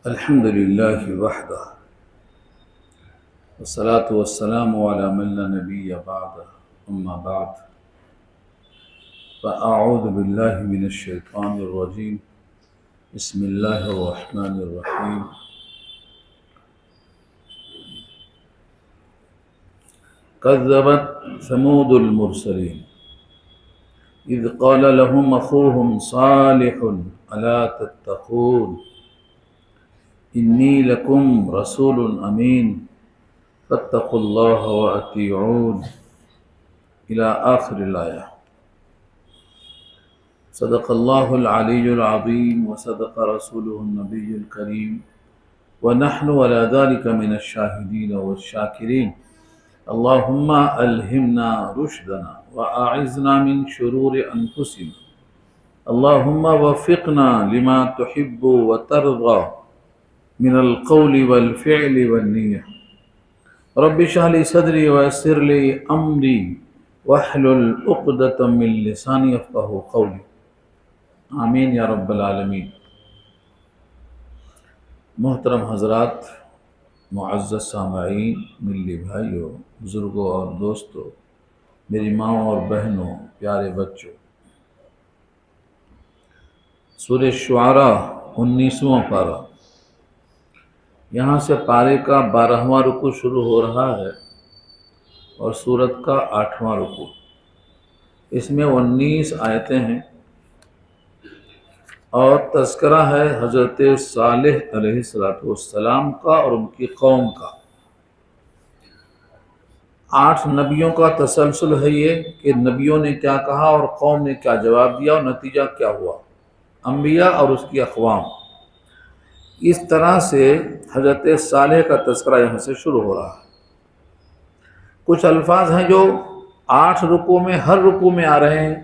الحمد لله وحده والصلاة والسلام على من لا نبي بعده أما بعد فأعوذ بالله من الشيطان الرجيم بسم الله الرحمن الرحيم كذبت ثمود المرسلين إذ قال لهم أخوهم صالح ألا تتقون إني لكم رسول أمين فاتقوا الله وأطيعون إلى آخر الآية. صدق الله العلي العظيم وصدق رسوله النبي الكريم ونحن على ذلك من الشاهدين والشاكرين. اللهم ألهمنا رشدنا وأعذنا من شرور أنفسنا. اللهم وفقنا لما تحب وترضى من القول والفعل والنية. رب اشرح لي صدري ويسر لي أمري واحلل عقدة من لساني يفقهوا قولي. آمین یا رب العالمین. محترم حضرات، معزز سامعین، ملی بھائیوں، بزرگوں اور دوستوں، میری ماں اور بہنوں، پیارے بچوں، سورہ شعراء 19واں پارہ، یہاں سے پارے کا 12واں رکوع شروع ہو رہا ہے اور سورت کا 8واں رکوع. اس میں 19 آیتیں ہیں اور تذکرہ ہے حضرت صالح علیہ السلام کا اور ان کی قوم کا. 8 نبیوں کا تسلسل ہے یہ کہ نبیوں نے کیا کہا اور قوم نے کیا جواب دیا اور نتیجہ کیا ہوا. انبیاء اور اس کی اقوام، اس طرح سے حضرت صالح کا تذکرہ یہاں سے شروع ہو رہا ہے. کچھ الفاظ ہیں جو 8 رکوع میں ہر رکوع میں آ رہے ہیں،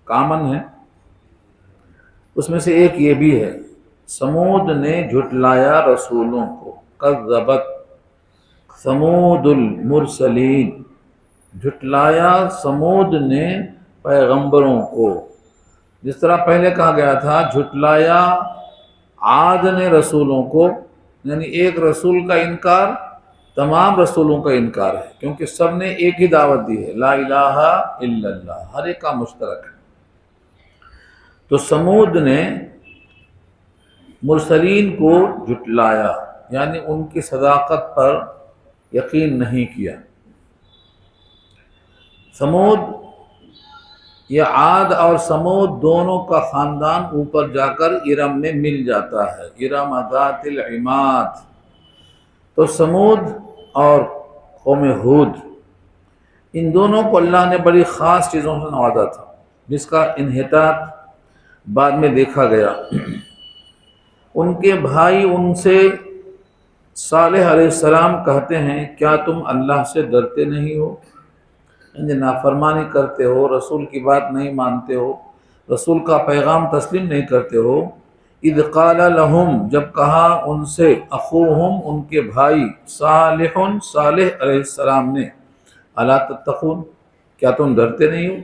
کامن ہیں. اس میں سے ایک یہ بھی ہے، سمود نے جھٹلایا رسولوں کو. کذبت ثمود المرسلین، جھٹلایا سمود نے پیغمبروں کو. جس طرح پہلے کہا گیا تھا جھٹلایا عاد نے رسولوں کو، یعنی ایک رسول کا انکار تمام رسولوں کا انکار ہے، کیونکہ سب نے ایک ہی دعوت دی ہے، لا الہ الا اللہ، ہر ایک کا مشترک ہے. تو سمود نے مرسلین کو جھٹلایا، یعنی ان کی صداقت پر یقین نہیں کیا. سمود یا عاد اور سمود دونوں کا خاندان اوپر جا کر ارم میں مل جاتا ہے، ارم ذات العماد. تو سمود اور قوم ہود، ان دونوں کو اللہ نے بڑی خاص چیزوں سے نوازا تھا، جس کا انحطاط بعد میں دیکھا گیا. ان کے بھائی ان سے صالح علیہ السلام کہتے ہیں، کیا تم اللہ سے ڈرتے نہیں ہو؟ یعنی نافرمانی کرتے ہو، رسول کی بات نہیں مانتے ہو، رسول کا پیغام تسلیم نہیں کرتے ہو. اذ قال لهم، جب کہا ان سے، اخوہم، ان کے بھائی، صالح علیہ السلام نے، الا تتقون، کیا تم ڈرتے نہیں ہو؟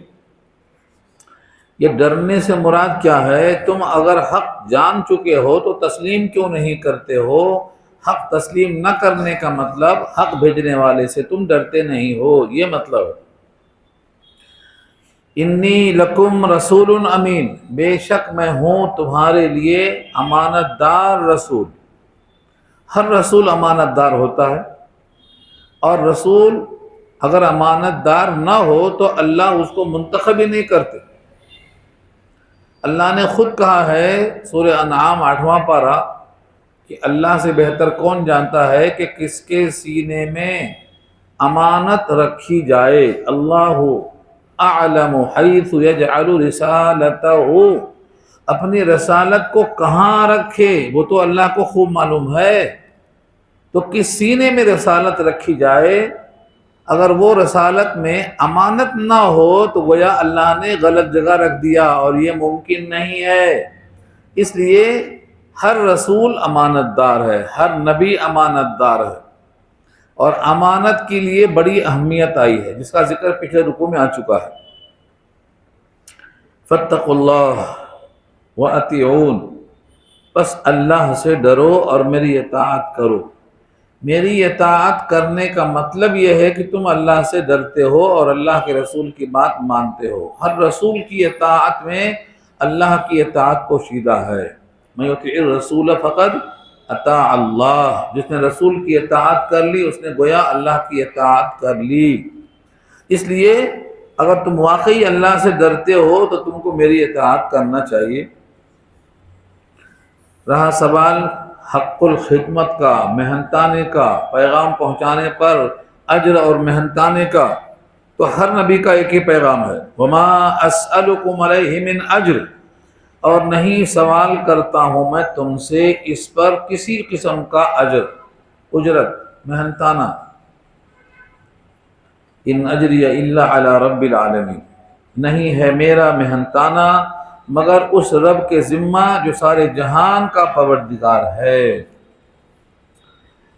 یہ ڈرنے سے مراد کیا ہے؟ تم اگر حق جان چکے ہو تو تسلیم کیوں نہیں کرتے ہو؟ حق تسلیم نہ کرنے کا مطلب حق بھیجنے والے سے تم ڈرتے نہیں ہو، یہ مطلب ہے. انی لکم رسول امین، بے شک میں ہوں تمہارے لیے امانت دار رسول. ہر رسول امانت دار ہوتا ہے، اور رسول اگر امانت دار نہ ہو تو اللہ اس کو منتخب ہی نہیں کرتے. اللہ نے خود کہا ہے سورہ انعام 8واں پارہ کہ اللہ سے بہتر کون جانتا ہے کہ کس کے سینے میں امانت رکھی جائے. اللہ اعلم حیث یجعل رسالتہ، اپنی رسالت کو کہاں رکھے وہ تو اللہ کو خوب معلوم ہے. تو کس سینے میں رسالت رکھی جائے، اگر وہ رسالت میں امانت نہ ہو تو گویا اللہ نے غلط جگہ رکھ دیا، اور یہ ممکن نہیں ہے. اس لیے ہر رسول امانت دار ہے، ہر نبی امانت دار ہے، اور امانت کے لیے بڑی اہمیت آئی ہے، جس کا ذکر پچھلے رکوع میں آ چکا ہے. فاتقوا اللہ وأطیعون، بس اللہ سے ڈرو اور میری اطاعت کرو۔ میری اطاعت کرنے کا مطلب یہ ہے کہ تم اللہ سے ڈرتے ہو اور اللہ کے رسول کی بات مانتے ہو۔ ہر رسول کی اطاعت میں اللہ کی اطاعت پوشیدہ ہے۔ من یطع الرسول فقد اطاع اللہ، جس نے رسول کی اطاعت کر لی اس نے گویا اللہ کی اطاعت کر لی۔ اس لیے اگر تم واقعی اللہ سے ڈرتے ہو تو تم کو میری اطاعت کرنا چاہیے۔ رہا سوال حق الخدمت کا، محنتانے کا، پیغام پہنچانے پر اجر اور محنتانے کا، تو ہر نبی کا ایک ہی پیغام ہے، وما اسألکم علیہ من اجر، اور نہیں سوال کرتا ہوں میں تم سے اس پر کسی قسم کا اجر، اجرت، محنتانہ۔ ان اجری الا علی رب العالمین، نہیں ہے میرا محنتانہ مگر اس رب کے ذمہ جو سارے جہان کا پروردگار ہے۔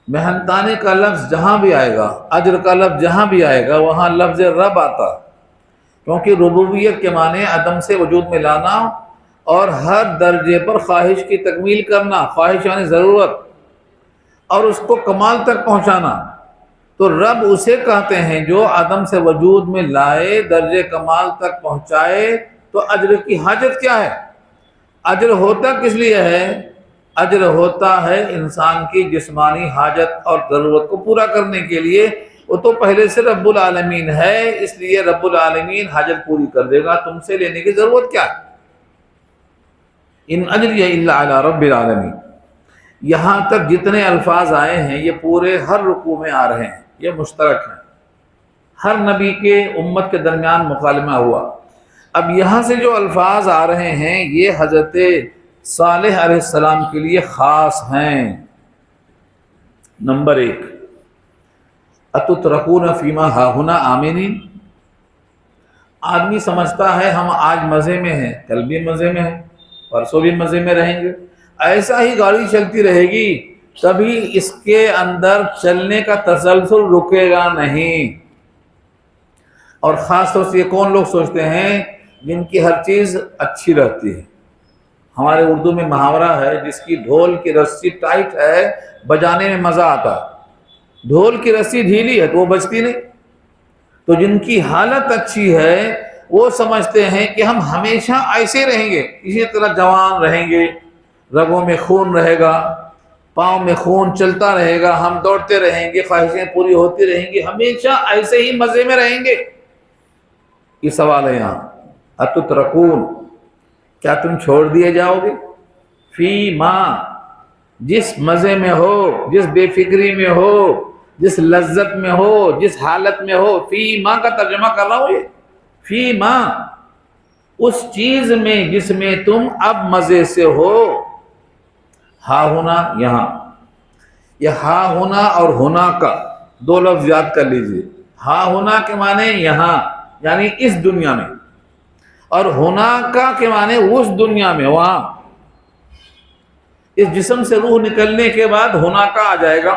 محنتانے کا لفظ جہاں بھی آئے گا، اجر کا لفظ جہاں بھی آئے گا، وہاں لفظ رب آتا، کیونکہ ربوبیت کے معنی عدم سے وجود میں لانا اور ہر درجے پر خواہش کی تکمیل کرنا، خواہش یعنی ضرورت، اور اس کو کمال تک پہنچانا۔ تو رب اسے کہتے ہیں جو عدم سے وجود میں لائے، درجے کمال تک پہنچائے۔ تو اجر کی حاجت کیا ہے؟ اجر ہوتا کس لیے ہے؟ اجر ہوتا ہے انسان کی جسمانی حاجت اور ضرورت کو پورا کرنے کے لیے۔ وہ تو پہلے سے رب العالمین ہے، اس لیے رب العالمین حاجت پوری کر دے گا، تم سے لینے کی ضرورت کیا ہے؟ ان اجری الا علی رب العالمین۔ یہاں تک جتنے الفاظ آئے ہیں یہ پورے ہر رکوع میں آ رہے ہیں، یہ مشترک ہیں، ہر نبی کے امت کے درمیان مکالمہ ہوا۔ اب یہاں سے جو الفاظ آ رہے ہیں یہ حضرت صالح علیہ السلام کے لیے خاص ہیں۔ نمبر 1، اتترکون فیما ہاہنا آمنین۔ آدمی سمجھتا ہے ہم آج مزے میں ہیں، کل بھی مزے میں ہیں، پرسوں بھی مزے میں رہیں گے، ایسا ہی گاڑی چلتی رہے گی، کبھی اس کے اندر چلنے کا تسلسل رکے گا نہیں۔ اور خاص طور سے یہ کون لوگ سوچتے ہیں جن کی ہر چیز اچھی رہتی ہے۔ ہمارے اردو میں محاورہ ہے، جس کی ڈھول کی رسی ٹائٹ ہے بجانے میں مزہ آتا ہے، ڈھول کی رسی ڈھیلی ہے تو وہ بجتی نہیں۔ تو جن کی حالت اچھی ہے وہ سمجھتے ہیں کہ ہم ہمیشہ ایسے رہیں گے، اسی طرح جوان رہیں گے، رگوں میں خون رہے گا، پاؤں میں خون چلتا رہے گا، ہم دوڑتے رہیں گے، خواہشیں پوری ہوتی رہیں گی، ہمیشہ ایسے ہی مزے میں رہیں گے۔ یہ سوال ہے یہاں، اتترکون، کیا تم چھوڑ دیے جاؤ گے؟ فی ما، جس مزے میں ہو، جس بے فکری میں ہو، جس لذت میں ہو، جس حالت میں ہو۔ فی ما کا ترجمہ کر رہا ہوں، یہ فی ما، اس چیز میں جس میں تم اب مزے سے ہو۔ ہا ہونا یہاں، یہ ہا ہونا اور ہونا کا دو لفظ یاد کر لیجئے۔ ہا ہونا کے معنی یہاں یعنی اس دنیا میں، اور ہونا کا کے معنی اس دنیا میں، وہاں۔ اس جسم سے روح نکلنے کے بعد ہونا کا آ جائے گا،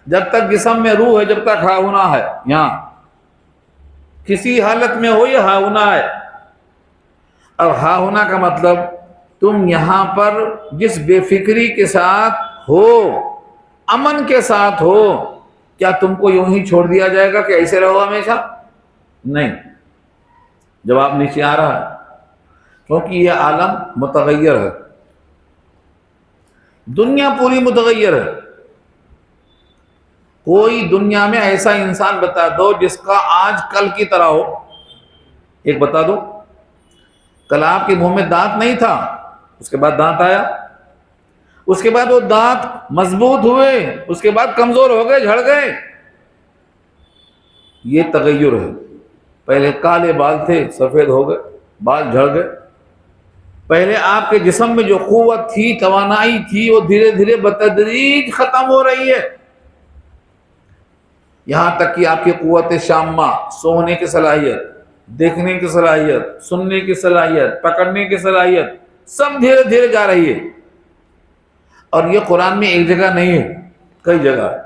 جب تک جسم میں روح ہے جب تک ہا ہونا ہے، یہاں کسی حالت میں ہو یہ ہا ہونا ہے۔ اور ہا ہونا کا مطلب تم یہاں پر جس بے فکری کے ساتھ ہو، امن کے ساتھ ہو، کیا تم کو یوں ہی چھوڑ دیا جائے گا کہ ایسے رہو ہمیشہ؟ نہیں، جواب نیچے آ رہا ہے، کیونکہ یہ عالم متغیر ہے، دنیا پوری متغیر ہے۔ کوئی دنیا میں ایسا انسان بتا دو جس کا آج کل کی طرح ہو، ایک بتا دو۔ کل آپ کے منہ میں دانت نہیں تھا، اس کے بعد دانت آیا، اس کے بعد وہ دانت مضبوط ہوئے، اس کے بعد کمزور ہو گئے، جھڑ گئے۔ یہ تغیر ہے۔ پہلے کالے بال تھے، سفید ہو گئے، بال جھڑ گئے۔ پہلے آپ کے جسم میں جو قوت تھی، توانائی تھی، وہ دھیرے دھیرے بتدریج ختم ہو رہی ہے، یہاں تک کہ آپ کی قوت شامہ، سونے کی صلاحیت، دیکھنے کی صلاحیت، سننے کی صلاحیت، پکڑنے کی صلاحیت، سب دھیرے دھیرے جا رہی ہے۔ اور یہ قرآن میں ایک جگہ نہیں ہے، کئی جگہ ہے۔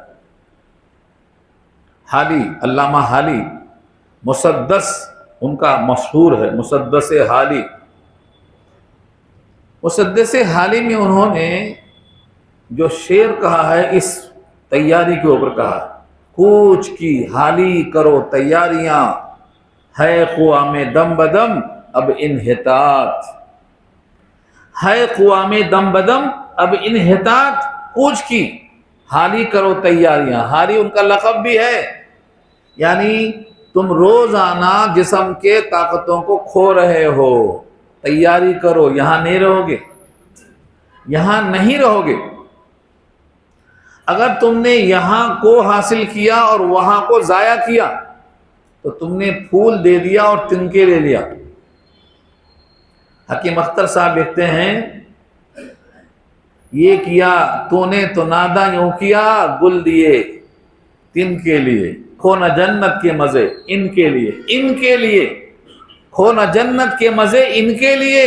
حالی، علامہ حالی، مسدس ان کا مشہور ہے، مسدس حالی، مسدس حالی میں انہوں نے جو شعر کہا ہے اس تیاری کے اوپر کہا ہے، کوچ کی حالی کرو تیاریاں، ہے قوام دم بدم اب انحطاط، ہے قوام دم بدم اب انحطاط، کوچ کی حالی کرو تیاریاں، حالی ان کا لقب بھی ہے، یعنی تم روزانہ جسم کے طاقتوں کو کھو رہے ہو، تیاری کرو، یہاں نہیں رہو گے، یہاں نہیں رہو گے۔ اگر تم نے یہاں کو حاصل کیا اور وہاں کو ضائع کیا تو تم نے پھول دے دیا اور تنکے لے لیا۔ حکیم اختر صاحب لکھتے ہیں، یہ کیا تو نے تو نادا یوں کیا، گل دیے تن کے لیے، کھونا جنت کے مزے ان کے لیے، ان کے لیے کھونا جنت کے مزے ان کے لیے،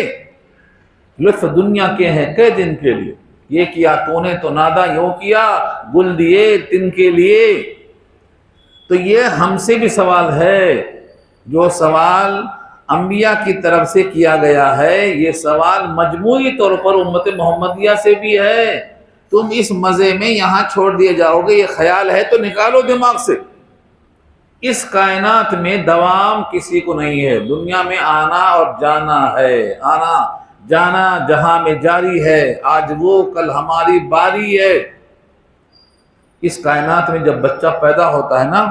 لطف دنیا کے ہیں کئی دن کے لیے، یہ کیا تو نے تو نادا یوں کیا، گل دیے تن کے لیے۔ تو یہ ہم سے بھی سوال ہے، جو سوال انبیاء کی طرف سے کیا گیا ہے، یہ سوال مجموعی طور پر امت محمدیہ سے بھی ہے۔ تم اس مزے میں یہاں چھوڑ دیے جاؤ گے، یہ خیال ہے تو نکالو دماغ سے۔ اس کائنات میں دوام کسی کو نہیں ہے، دنیا میں آنا اور جانا ہے، آنا جانا جہاں میں جاری ہے، آج وہ کل ہماری باری ہے۔ اس کائنات میں جب بچہ پیدا ہوتا ہے نا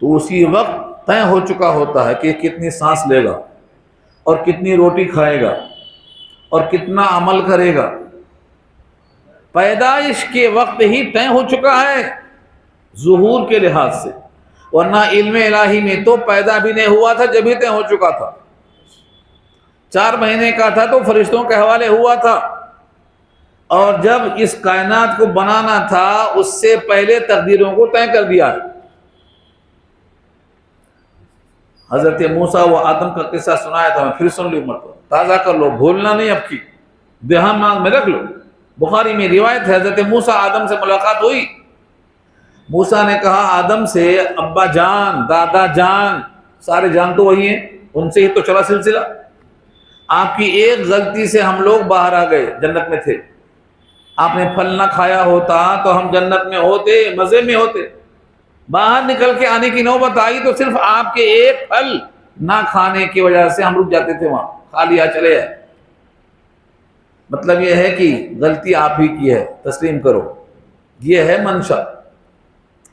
تو اسی وقت طے ہو چکا ہوتا ہے کہ کتنی سانس لے گا اور کتنی روٹی کھائے گا اور کتنا عمل کرے گا، پیدائش کے وقت ہی طے ہو چکا ہے ظہور کے لحاظ سے، ورنہ علم الہی میں تو پیدا بھی نہیں ہوا تھا جب ہی طے ہو چکا تھا، 4 مہینے کا تھا تو فرشتوں کے حوالے ہوا تھا، اور جب اس کائنات کو بنانا تھا اس سے پہلے تقدیروں کو طے کر دیا ہے۔ حضرت موسیٰ و آدم کا قصہ سنایا تھا، میں پھر سن لوں، مرتبہ تازہ کر لو، بھولنا نہیں اب کی، دماغ میں رکھ لو۔ بخاری میں روایت ہے، حضرت موسیٰ آدم سے ملاقات ہوئی، موسیٰ نے کہا آدم سے، ابا جان، دادا جان، سارے جان تو وہی ہیں، ان سے ہی تو چلا سلسلہ، آپ کی ایک غلطی سے ہم لوگ باہر آ گئے، جنت میں تھے، آپ نے پھل نہ کھایا ہوتا تو ہم جنت میں ہوتے، مزے میں ہوتے، باہر نکل کے آنے کی نوبت آئی تو صرف آپ کے ایک پھل نہ کھانے کی وجہ سے ہم رک جاتے تھے، وہاں کھا لیا چلے آئے۔ مطلب یہ ہے کہ غلطی آپ ہی کی ہے، تسلیم کرو، یہ ہے منشا۔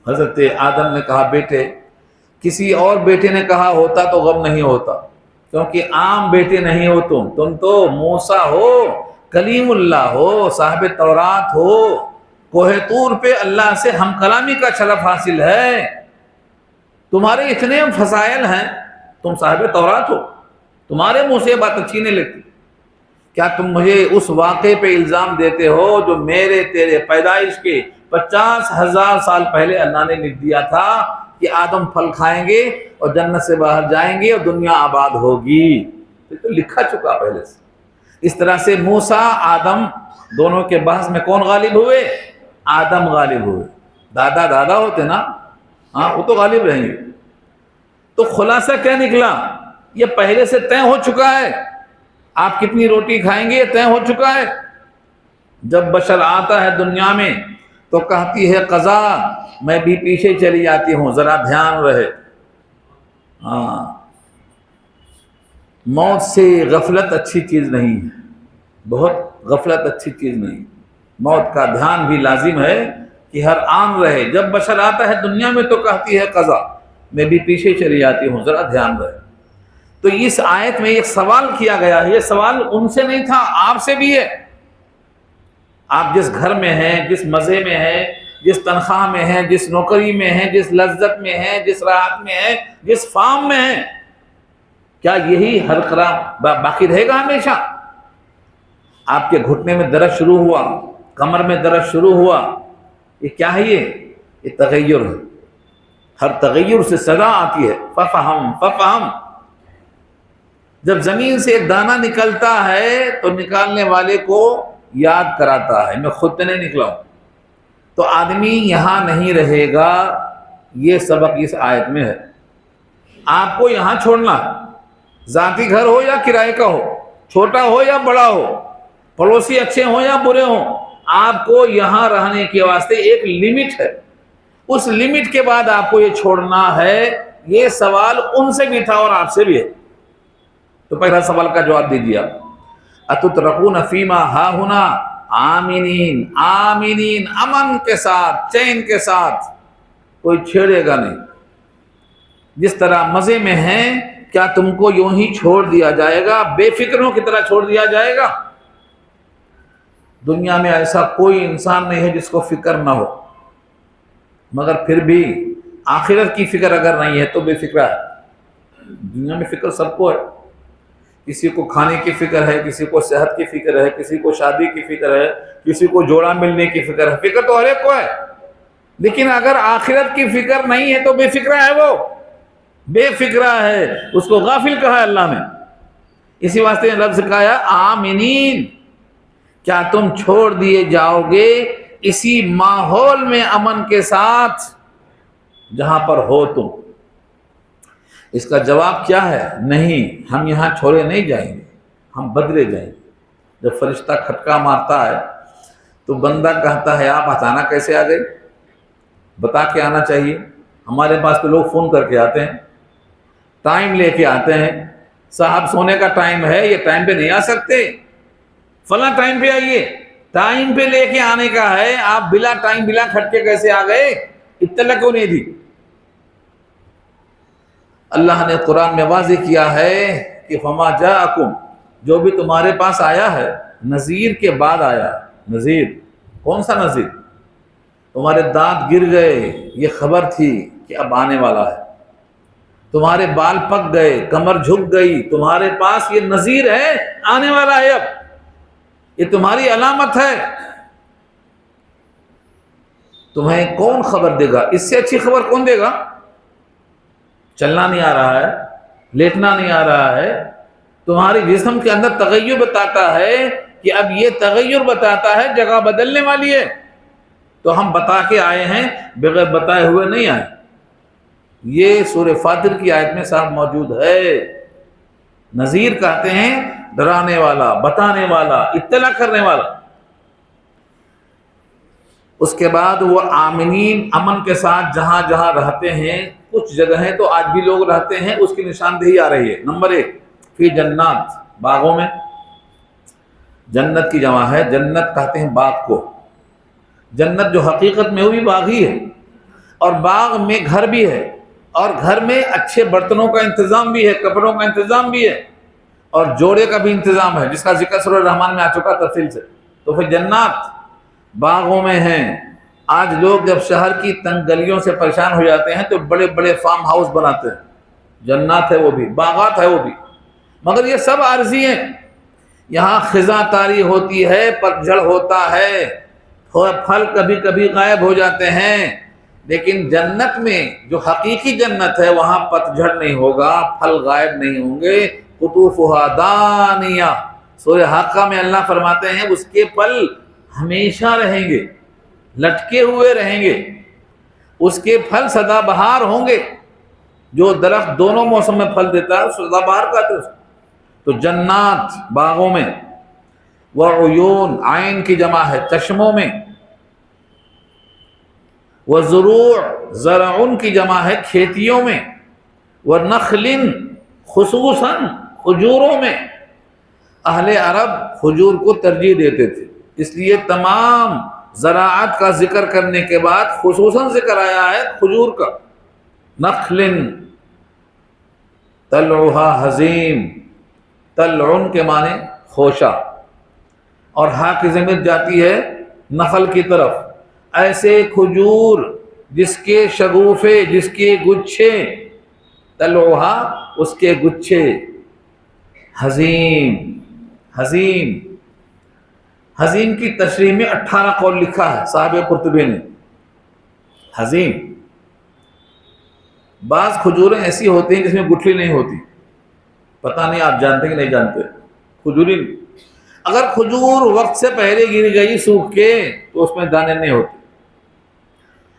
حضرت آدم نے کہا بیٹے، کسی اور بیٹے نے کہا ہوتا تو غم نہیں ہوتا، کیونکہ عام بیٹے نہیں ہو تم تو موسیٰ ہو، کلیم اللہ ہو، صاحب تورات ہو، کوہ طور پہ اللہ سے ہم کلامی کا شرف حاصل ہے، تمہارے اتنے فضائل ہیں، تم صاحب تورات ہو، تمہارے منہ سے بات اچھی نہیں لگتی، کیا تم مجھے اس واقعے پہ الزام دیتے ہو جو میرے تیرے پیدائش کے 50,000 سال پہلے اللہ نے لکھ دیا تھا کہ آدم پھل کھائیں گے اور جنت سے باہر جائیں گے اور دنیا آباد ہوگی، یہ تو لکھا چکا پہلے سے۔ اس طرح سے موسیٰ آدم دونوں کے بحث میں کون غالب ہوئے؟ آدم غالب ہوئے، دادا ہوتے نا، ہاں وہ تو غالب رہیں گے۔ تو خلاصہ کیا نکلا؟ یہ پہلے سے طے ہو چکا ہے، آپ کتنی روٹی کھائیں گے یہ طے ہو چکا ہے۔ جب بشر آتا ہے دنیا میں تو کہتی ہے قضا، میں بھی پیچھے چلی جاتی ہوں، ذرا دھیان رہے۔ ہاں، موت سے غفلت اچھی چیز نہیں ہے، بہت غفلت اچھی چیز نہیں، موت کا دھیان بھی لازم ہے کہ ہر آن رہے۔ جب بشر آتا ہے دنیا میں تو کہتی ہے قضا، میں بھی پیچھے چلی جاتی ہوں، ذرا دھیان رہے۔ تو اس آیت میں ایک سوال کیا گیا ہے، یہ سوال ان سے نہیں تھا، آپ سے بھی ہے۔ آپ جس گھر میں ہیں، جس مزے میں ہیں، جس تنخواہ میں ہیں، جس نوکری میں ہیں، جس لذت میں ہیں، جس راحت میں ہیں، جس فام میں ہیں، کیا یہی حرقرار باقی رہے گا ہمیشہ؟ آپ کے گھٹنے میں درد شروع ہوا، کمر میں درد شروع ہوا، یہ کیا ہے؟ یہ تغیر ہے، ہر تغیر سے سزا آتی ہے۔ ففہم، جب زمین سے ایک دانہ نکلتا ہے تو نکالنے والے کو یاد کراتا ہے، میں خود تو نہیں نکلا ہوں، تو آدمی یہاں نہیں رہے گا، یہ سبق اس آیت میں ہے۔ آپ کو یہاں چھوڑنا ہے، ذاتی گھر ہو یا کرائے کا ہو، چھوٹا ہو یا بڑا ہو، پڑوسی اچھے ہوں یا برے ہوں، آپ کو یہاں رہنے کے واسطے ایک لمٹ ہے، اس لمٹ کے بعد آپ کو یہ چھوڑنا ہے۔ یہ سوال ان سے بھی تھا اور آپ سے بھی ہے۔ تو پہلا سوال کا جواب دیجیے آپ، اتترکون فیما ہاہنا آمنین، آمنین امن کے ساتھ، چین کے ساتھ، کوئی چھیڑے گا نہیں، جس طرح مزے میں ہیں، کیا تم کو یوں ہی چھوڑ دیا جائے گا، بے فکروں کی طرح چھوڑ دیا جائے گا؟ دنیا میں ایسا کوئی انسان نہیں ہے جس کو فکر نہ ہو، مگر پھر بھی آخرت کی فکر اگر نہیں ہے تو بے فکر ہے۔ دنیا میں فکر سب کو ہے، کسی کو کھانے کی فکر ہے، کسی کو صحت کی فکر ہے، کسی کو شادی کی فکر ہے، کسی کو جوڑا ملنے کی فکر ہے، فکر تو ہر ایک کو ہے، لیکن اگر آخرت کی فکر نہیں ہے تو بے فکر ہے، وہ بے فکر ہے، اس کو غافل کہا ہے اللہ نے۔ اسی واسطے لفظ کہا آمنین، کیا تم چھوڑ دیے جاؤ گے اسی ماحول میں امن کے ساتھ جہاں پر ہو تم؟ اس کا جواب کیا ہے؟ نہیں، ہم یہاں چھوڑے نہیں جائیں گے، ہم بدلے جائیں گے۔ جب فرشتہ کھٹکا مارتا ہے تو بندہ کہتا ہے آپ اچانک کیسے آ گئے؟ بتا کے آنا چاہیے۔ ہمارے پاس تو لوگ فون کر کے آتے ہیں، ٹائم لے کے آتے ہیں، صاحب سونے کا ٹائم ہے، یہ ٹائم پہ نہیں آ سکتے، فلاں ٹائم پہ آئیے۔ ٹائم پہ لے کے آنے کا ہے، آپ بلا ٹائم بلا کھٹکے کیسے آ گئے؟ اطلاع کیوں نہیں دی؟ اللہ نے قرآن میں واضح کیا ہے کہ فما جاءکم، جو بھی تمہارے پاس آیا ہے، نذیر کے بعد آیا۔ نذیر کون سا نذیر؟ تمہارے دانت گر گئے، یہ خبر تھی کہ اب آنے والا ہے۔ تمہارے بال پک گئے، کمر جھک گئی، تمہارے پاس یہ نذیر ہے، آنے والا ہے، اب یہ تمہاری علامت ہے۔ تمہیں کون خبر دے گا؟ اس سے اچھی خبر کون دے گا؟ چلنا نہیں آ رہا ہے، لیٹنا نہیں آ رہا ہے، تمہاری جسم کے اندر تغیر بتاتا ہے کہ اب یہ تغیر بتاتا ہے جگہ بدلنے والی ہے، تو ہم بتا کے آئے ہیں، بغیر بتائے ہوئے نہیں آئے۔ یہ سورہ فاطر کی آیت میں صاحب موجود ہے۔ نذیر کہتے ہیں ڈرانے والا، بتانے والا، اطلاع کرنے والا۔ اس کے بعد وہ آمنین، امن کے ساتھ جہاں جہاں رہتے ہیں، کچھ جگہیں تو آج بھی لوگ رہتے ہیں، اس کی نشاندہی آ رہی ہے۔ نمبر 1، فی جنات، باغوں میں۔ جنت کی جمع ہے، جنت کہتے ہیں باغ کو۔ جنت جو حقیقت میں وہ بھی باغ ہی ہے، اور باغ میں گھر بھی ہے، اور گھر میں اچھے برتنوں کا انتظام بھی ہے، کپڑوں کا انتظام بھی ہے، اور جوڑے کا بھی انتظام ہے، جس کا ذکر سورہ رحمان میں آ چکا تفصیل سے۔ تو پھر جنات باغوں میں ہیں۔ آج لوگ جب شہر کی تنگ گلیوں سے پریشان ہو جاتے ہیں تو بڑے بڑے فارم ہاؤس بناتے ہیں، جنات ہے وہ بھی، باغات ہے وہ بھی، مگر یہ سب عارضی ہیں۔ یہاں خزاں طاری ہوتی ہے، پتجھڑ ہوتا ہے، پھل کبھی کبھی غائب ہو جاتے ہیں، لیکن جنت میں جو حقیقی جنت ہے وہاں پتجھڑ نہیں ہوگا، پھل غائب نہیں ہوں گے۔ قطوفہا دانیہ، سورہ حاقہ میں اللہ فرماتے ہیں اس کے پھل ہمیشہ رہیں گے، لٹکے ہوئے رہیں گے، اس کے پھل سدا بہار ہوں گے۔ جو درخت دونوں موسم میں پھل دیتا ہے سدا بہار کہتے ہیں۔ تو جنات باغوں میں، وعیون، عین کی جمع ہے چشموں میں، وزروع، زرعن کی جمع ہے کھیتیوں میں، ونخل، خصوصاً کھجوروں میں۔ اہل عرب کھجور کو ترجیح دیتے تھے، اس لیے تمام زراعت کا ذکر کرنے کے بعد خصوصاً ذکر آیا ہے کھجور کا۔ نخل طلعها حزیم، طلعن کے معنی خوشہ، اور ہا کی ضمیر جاتی ہے نخل کی طرف۔ ایسے کھجور جس کے شگوفے، جس کے گچھے، طلعها اس کے گچھے، حزیم، حزیم، حزیم کی تشریح میں 18 قول لکھا ہے صاحب قرطبی نے۔ حزیم، بعض کھجوریں ایسی ہوتی ہیں جس میں گٹھلی نہیں ہوتی، پتہ نہیں آپ جانتے کہ نہیں جانتے، کھجوری۔ اگر کھجور وقت سے پہلے گر گئی سوکھ کے تو اس میں دانے نہیں ہوتے۔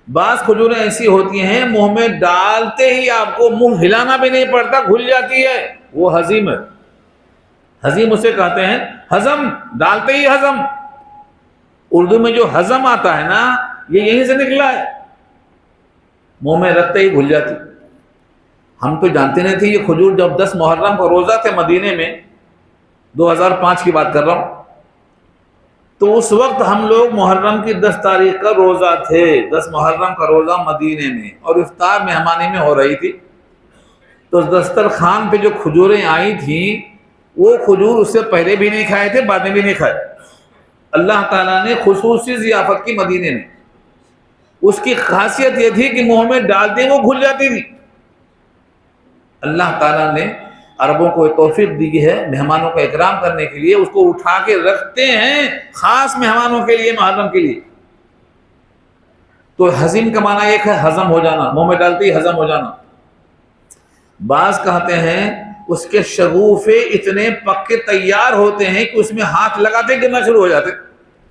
بعض کھجوریں ایسی ہوتی ہیں منہ میں ڈالتے ہی آپ کو منہ ہلانا بھی نہیں پڑتا، گھل جاتی ہے، وہ حزیم ہے۔ حزیم اسے کہتے ہیں ہضم، ڈالتے ہی ہضم۔ اردو میں جو ہضم آتا ہے نا، یہ یہیں سے نکلا ہے، منہ میں رکھتے ہی گھل جاتی۔ ہم تو جانتے نہیں تھے یہ کھجور، جب 10 محرم کا روزہ تھے مدینے میں، 2005 کی بات کر رہا ہوں، تو اس وقت ہم لوگ محرم کی 10 تاریخ کا روزہ تھے، 10 محرم کا روزہ مدینے میں، اور افطار مہمانی میں ہو رہی تھی۔ تو دسترخوان پہ جو کھجوریں آئی تھیں، وہ کھجور اس سے پہلے بھی نہیں کھائے تھے، بعد میں بھی نہیں کھائے۔ اللہ تعالیٰ نے خصوصی ضیافت کی مدینے میں۔ اس کی خاصیت یہ تھی کہ منہ میں ڈالتے وہ گھل جاتی تھی۔ اللہ تعالیٰ نے عربوں کو توفیق دی ہے مہمانوں کا اکرام کرنے کے لیے، اس کو اٹھا کے رکھتے ہیں خاص مہمانوں کے لیے، محرم کے لیے۔ تو ہضم کا معنی ایک ہے ہضم ہو جانا، منہ میں ڈالتے ہی ہضم ہو جانا۔ بعض کہتے ہیں اس کے شگوفے اتنے پکے تیار ہوتے ہیں کہ اس میں ہاتھ لگاتے گرنا شروع ہو جاتے۔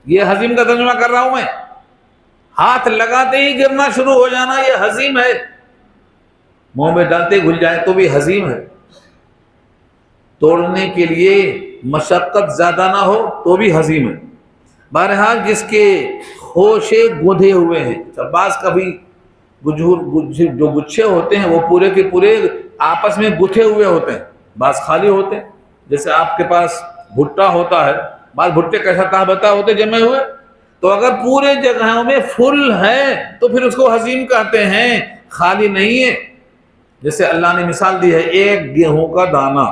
یہ ہضم کا ترجمہ کر رہا ہوں میں، ہاتھ لگاتے ہی گرنا شروع ہو جانا، یہ ہضم ہے۔ منہ میں ڈالتے گھل جائے تو بھی ہضم ہے۔ توڑنے کے لیے مشقت زیادہ نہ ہو تو بھی ہضم ہے۔ بہرحال جس کے خوشے گندھے ہوئے ہیں، بعض کبھی جو گچھے ہوتے ہیں وہ پورے کے پورے آپس میں گتھے ہوئے ہوتے ہیں، بعض خالی ہوتے ہیں۔ جیسے آپ کے پاس بھٹا ہوتا ہے، بعض بھٹے کیسا تابتا ہوتے جمے ہوئے، تو اگر پورے جگہوں میں فل ہے تو پھر اس کو ہضم کہتے ہیں، خالی نہیں ہے۔ جیسے اللہ نے مثال دی ہے، ایک گیہوں کا دانہ،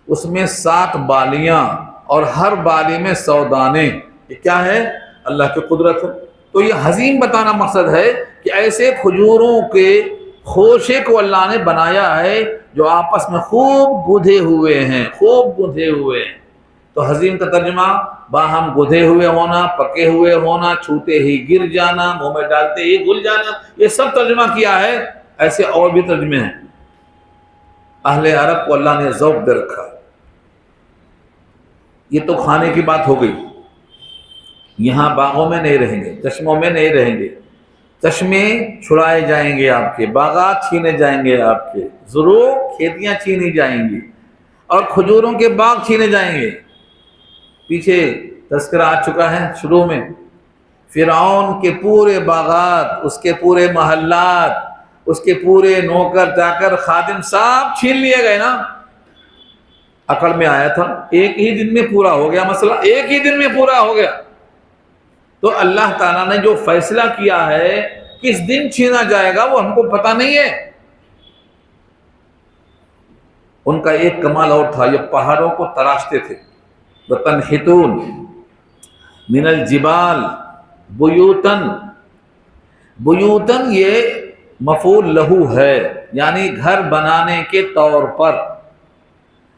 اس میں 7 بالیاں اور ہر بالی میں 100 دانے، یہ کیا ہے؟ اللہ کی قدرت ہے۔ تو یہ ہضم بتانا مقصد ہے کہ ایسے کھجوروں کے خوشے کو اللہ نے بنایا ہے جو آپس میں خوب گدھے ہوئے ہیں، خوب گدھے ہوئے ہیں۔ تو ہضم کا ترجمہ باہم گدھے ہوئے ہونا، پکے ہوئے ہونا، چھوتے ہی گر جانا، منہ میں ڈالتے ہی گل جانا، یہ سب ترجمہ کیا ہے۔ ایسے اور بھی ترجمے ہیں۔ اہل عرب کو اللہ نے ذوق دے رکھا۔ یہ تو کھانے کی بات ہو گئی۔ یہاں باغوں میں نہیں رہیں گے، چشموں میں نہیں رہیں گے، چشمے چھڑائے جائیں گے آپ کے، باغات چھینے جائیں گے آپ کے، ضرور کھیتیاں چھینی جائیں گی، اور کھجوروں کے باغ چھینے جائیں گے۔ پیچھے تذکرہ آ چکا ہے شروع میں، فرعون کے پورے باغات، اس کے پورے محلات، اس کے پورے نوکر چاکر خادم سب چھین لیے گئے نا۔ اکڑ میں آیا تھا، ایک ہی دن میں پورا ہو گیا مسئلہ، ایک ہی دن میں پورا ہو گیا۔ تو اللہ تعالیٰ نے جو فیصلہ کیا ہے کس دن چھینا جائے گا وہ ہم کو پتہ نہیں ہے۔ ان کا ایک کمال اور تھا، یہ پہاڑوں کو تراشتے تھے۔ وَتَنْحِتُونَ مِنَ الْجِبَالِ بُيُوتًا، بیوتن یہ مفعول لہو ہے، یعنی گھر بنانے کے طور پر،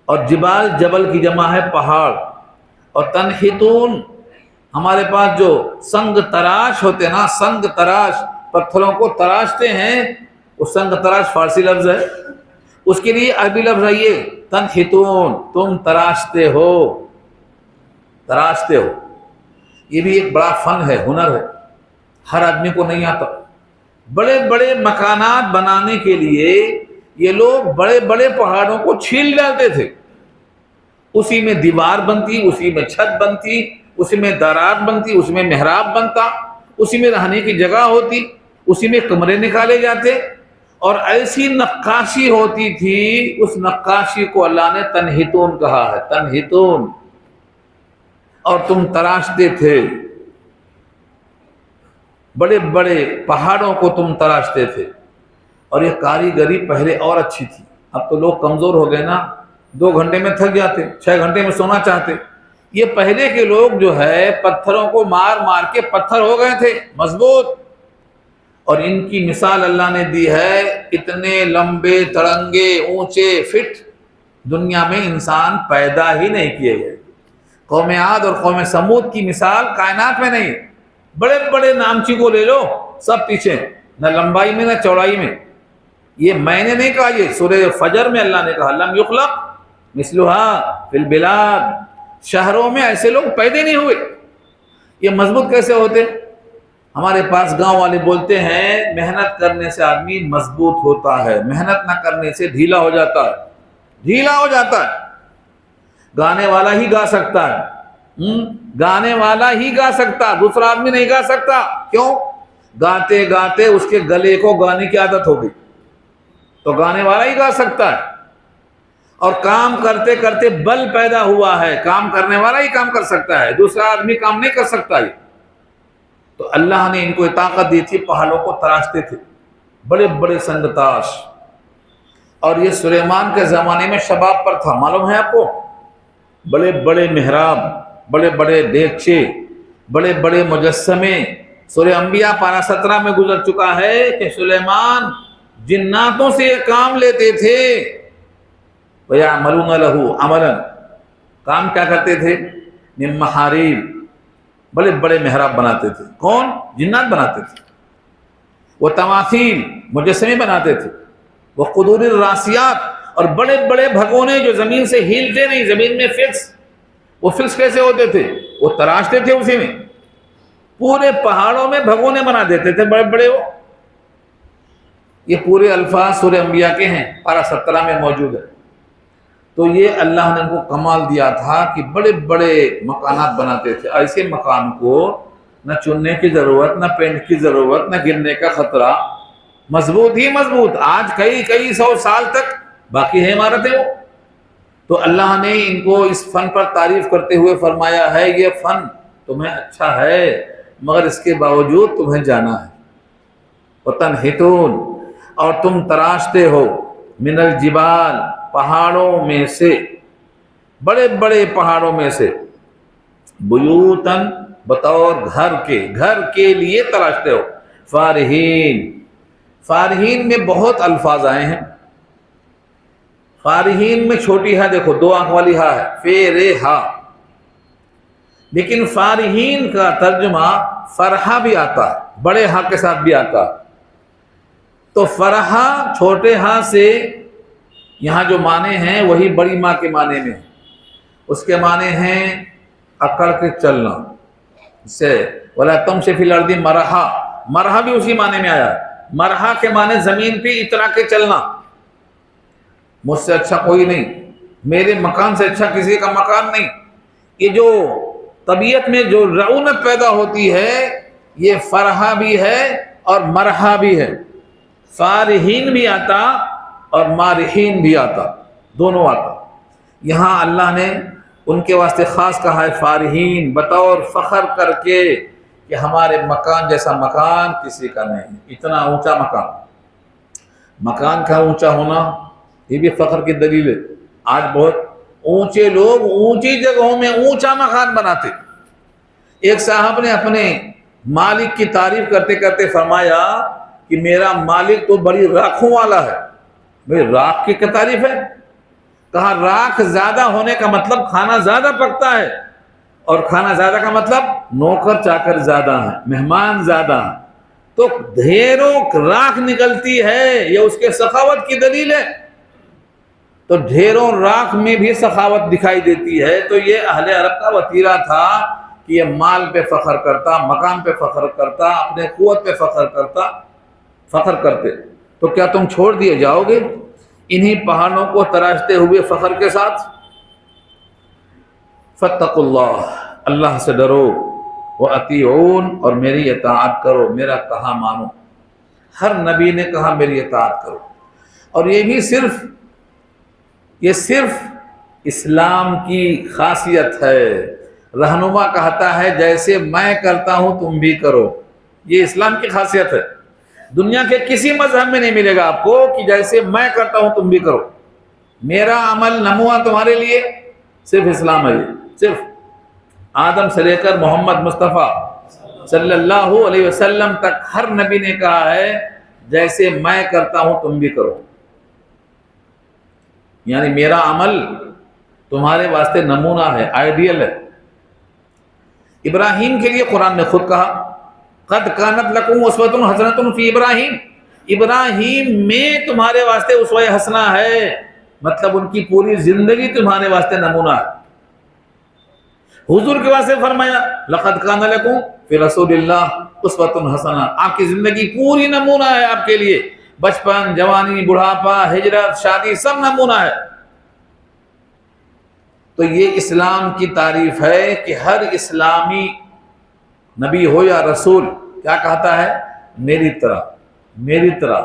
اور جبال جبل کی جمع ہے پہاڑ، اور تنحتون ہمارے پاس جو سنگ تراش ہوتے نا، سنگ تراش پتھروں کو تراشتے ہیں، وہ سنگ تراش فارسی لفظ ہے، اس کے لیے عربی لفظ ہے یہ تنحتون، تم تراشتے ہو، تراشتے ہو۔ یہ بھی ایک بڑا فن ہے، ہنر ہے، ہر آدمی کو نہیں آتا۔ بڑے بڑے مکانات بنانے کے لیے یہ لوگ بڑے بڑے پہاڑوں کو چھیل ڈالتے تھے، اسی میں دیوار بنتی، اسی میں چھت بنتی، اسی میں دارات بنتی، اسی میں محراب بنتا، اسی میں رہنے کی جگہ ہوتی، اسی میں کمرے نکالے جاتے، اور ایسی نقاشی ہوتی تھی، اس نقاشی کو اللہ نے تنحتون کہا ہے، تنحتون، اور تم تراشتے تھے، بڑے بڑے پہاڑوں کو تم تراشتے تھے۔ اور یہ کاریگری پہلے اور اچھی تھی، اب تو لوگ کمزور ہو گئے نا، 2 گھنٹے میں تھک جاتے، 6 گھنٹے میں سونا چاہتے۔ یہ پہلے کے لوگ جو ہے پتھروں کو مار مار کے پتھر ہو گئے تھے مضبوط، اور ان کی مثال اللہ نے دی ہے، اتنے لمبے تڑنگے اونچے فٹ دنیا میں انسان پیدا ہی نہیں کیے گئے۔ قوم عاد اور قوم سمود کی مثال کائنات میں نہیں، بڑے بڑے نامچی کو لے لو، سب پیچھے، نہ لمبائی میں نہ چوڑائی میں۔ یہ میں نے نہیں کہا، یہ سورہ فجر میں اللہ نے کہا، لم یخلق مثلها فی البلاد، شہروں میں ایسے لوگ پیدا نہیں ہوئے۔ یہ مضبوط کیسے ہوتے؟ ہمارے پاس گاؤں والے بولتے ہیں محنت کرنے سے آدمی مضبوط ہوتا ہے، محنت نہ کرنے سے ڈھیلا ہو جاتا ہے، ڈھیلا ہو جاتا ہے۔ گانے والا ہی گا سکتا ہے، گانے والا ہی گا سکتا، دوسرا آدمی نہیں گا سکتا۔ کیوں؟ گاتے گاتے اس کے گلے کو گانے کی عادت ہو گئی، تو گانے والا ہی گا سکتا ہے۔ اور کام کرتے کرتے بل پیدا ہوا ہے، کام کرنے والا ہی کام کر سکتا ہے، دوسرا آدمی کام نہیں کر سکتا ہے۔ تو اللہ نے ان کو طاقت دی تھی، پہاڑوں کو تراشتے تھے، بڑے بڑے سنگ تاش۔ اور یہ سلیمان کے زمانے میں شباب پر تھا، معلوم ہے آپ کو؟ بڑے بڑے محراب، بڑے بڑے دیگچے، بڑے بڑے مجسمے۔ سورہ انبیاء پارہ 17 میں گزر چکا ہے کہ سلیمان جناتوں سے یہ کام لیتے تھے۔ وَيَعْمَلُونَ لَهُ عَمَلًا، کام کیا کرتے تھے؟ مِن مَحَارِيبَ، بڑے بڑے محراب بناتے تھے۔ کون؟ جنات بناتے تھے۔ وہ تماثیل، مجسمے بناتے تھے۔ وہ قدور الراسیات، اور بڑے بڑے بھگونے جو زمین سے ہلتے نہیں، زمین میں فکس۔ وہ فکس کیسے ہوتے تھے؟ وہ تراشتے تھے اسی میں، پورے پہاڑوں میں بھگونے بنا دیتے تھے بڑے بڑے۔ وہ یہ پورے الفاظ سورہ انبیاء کے ہیں، پارہ 17 میں موجود ہے۔ تو یہ اللہ نے ان کو کمال دیا تھا کہ بڑے بڑے مکانات بناتے تھے، ایسے مکان کو نہ چننے کی ضرورت، نہ پینٹ کی ضرورت، نہ گرنے کا خطرہ، مضبوط ہی مضبوط، آج کئی سو سال تک باقی ہے عمارتیں وہ۔ تو اللہ نے ان کو اس فن پر تعریف کرتے ہوئے فرمایا ہے یہ فن تمہیں اچھا ہے، مگر اس کے باوجود تمہیں جانا ہے۔ وَتَنْحِتُونَ، اور تم تراشتے ہو، من الجبال، پہاڑوں میں سے، بڑے بڑے پہاڑوں میں سے، بیوتن، بطور گھر کے لیے تراشتے ہو، فارہین۔ فارہین میں بہت الفاظ آئے ہیں۔ فارہین میں چھوٹی ہا دیکھو، 2 آنکھ والی ہا ہے، فیرہا، لیکن فارہین کا ترجمہ فرحہ بھی آتا ہے، بڑے ہا کے ساتھ بھی آتا ہے۔ تو فرحہ چھوٹے ہا سے یہاں جو معنی ہیں وہی بڑی ماں کے معنی میں، اس کے معنی ہیں اکڑ کے چلنا، سے وَلَا تَمْشِ فِي الْأَرْضِ مَرَحًا، مرحا بھی اسی معنی میں آیا ہے۔ مرحا کے معنی زمین پہ اترا کے چلنا، مجھ سے اچھا کوئی نہیں، میرے مکان سے اچھا کسی کا مکان نہیں۔ یہ جو طبیعت میں جو رعونت پیدا ہوتی ہے یہ فرحہ بھی ہے اور مرحا بھی ہے۔ فارحین بھی آتا اور مارحین بھی آتا، دونوں آتا۔ یہاں اللہ نے ان کے واسطے خاص کہا ہے فارحین، بطور فخر کر کے کہ ہمارے مکان جیسا مکان کسی کا نہیں، اتنا اونچا مکان۔ مکان کا اونچا ہونا یہ بھی فخر کی دلیل ہے۔ آج بہت اونچے لوگ اونچی جگہوں میں اونچا مکان بناتے۔ ایک صاحب نے اپنے مالک کی تعریف کرتے کرتے فرمایا کہ میرا مالک تو بڑی راکھوں والا ہے۔ بھئی راکھ کی کیا تعریف ہے؟ کہا راکھ زیادہ ہونے کا مطلب کھانا زیادہ پکتا ہے، اور کھانا زیادہ کا مطلب نوکر چاکر زیادہ ہیں، مہمان زیادہ ہیں، تو ڈھیروں راکھ نکلتی ہے، یہ اس کے سخاوت کی دلیل ہے۔ تو ڈھیروں راکھ میں بھی سخاوت دکھائی دیتی ہے۔ تو یہ اہل عرب کا وتیرہ تھا کہ یہ مال پہ فخر کرتا، مکان پہ فخر کرتا، اپنے قوت پہ فخر کرتے۔ تو کیا تم چھوڑ دیے جاؤ گے انہی پہاڑوں کو تراشتے ہوئے فخر کے ساتھ؟ فاتقوا اللہ، اللہ سے ڈرو، وَأَطِيعُونَ، اور میری اطاعت کرو، میرا کہا مانو۔ ہر نبی نے کہا میری اطاعت کرو، اور یہ صرف اسلام کی خاصیت ہے۔ رہنما کہتا ہے جیسے میں کرتا ہوں تم بھی کرو، یہ اسلام کی خاصیت ہے۔ دنیا کے کسی مذہب میں نہیں ملے گا آپ کو کہ جیسے میں کرتا ہوں تم بھی کرو، میرا عمل نمونہ تمہارے لیے، صرف اسلام ہے۔ یہ صرف آدم سے لے کر محمد مصطفیٰ صلی اللہ علیہ وسلم تک ہر نبی نے کہا ہے جیسے میں کرتا ہوں تم بھی کرو، یعنی میرا عمل تمہارے واسطے نمونہ ہے، آئیڈیل ہے۔ ابراہیم کے لیے قرآن نے خود کہا قد کانت لکم اسوۃ حسنۃ فی ابراہیم، ابراہیم میں تمہارے واسطے اسوہ حسنہ ہے، مطلب ان کی پوری زندگی تمہارے واسطے نمونہ ہے۔ حضور کے واسطے فرمایا لقد کان لکم فی رسول اللہ اسوۃ حسنہ، آپ کی زندگی پوری نمونہ ہے آپ کے لیے، بچپن، جوانی، بڑھاپا، ہجرت، شادی، سب نمونہ ہے۔ تو یہ اسلام کی تعریف ہے کہ ہر اسلامی نبی ہو یا رسول کیا کہتا ہے؟ میری طرح، میری طرح۔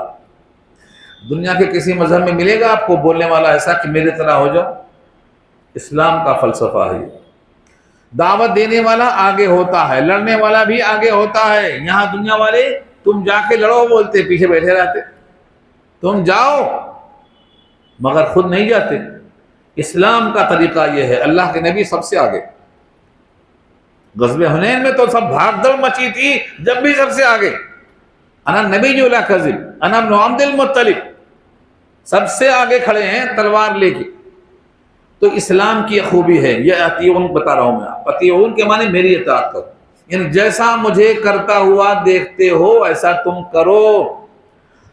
دنیا کے کسی مذہب میں ملے گا آپ کو بولنے والا ایسا کہ میری طرح ہو جاؤ؟ اسلام کا فلسفہ ہے۔ دعوت دینے والا آگے ہوتا ہے، لڑنے والا بھی آگے ہوتا ہے۔ یہاں دنیا والے تم جا کے لڑو بولتے، پیچھے بیٹھے رہتے۔ تم جاؤ مگر خود نہیں جاتے۔ اسلام کا طریقہ یہ ہے، اللہ کے نبی سب سے آگے۔ غزوہ حنین میں تو سب بھاگ دوڑ مچی تھی، جب بھی سب سے آگے۔ انا نبی جو لا کذب انا ابن عبد المطلب، سب سے آگے کھڑے ہیں تلوار لے کے۔ تو اسلام کی خوبی ہے یہ اطیعون بتا رہا ہوں میں۔ اطیعون کے معنی میری اطاعت کرو، یعنی جیسا مجھے کرتا ہوا دیکھتے ہو ایسا تم کرو۔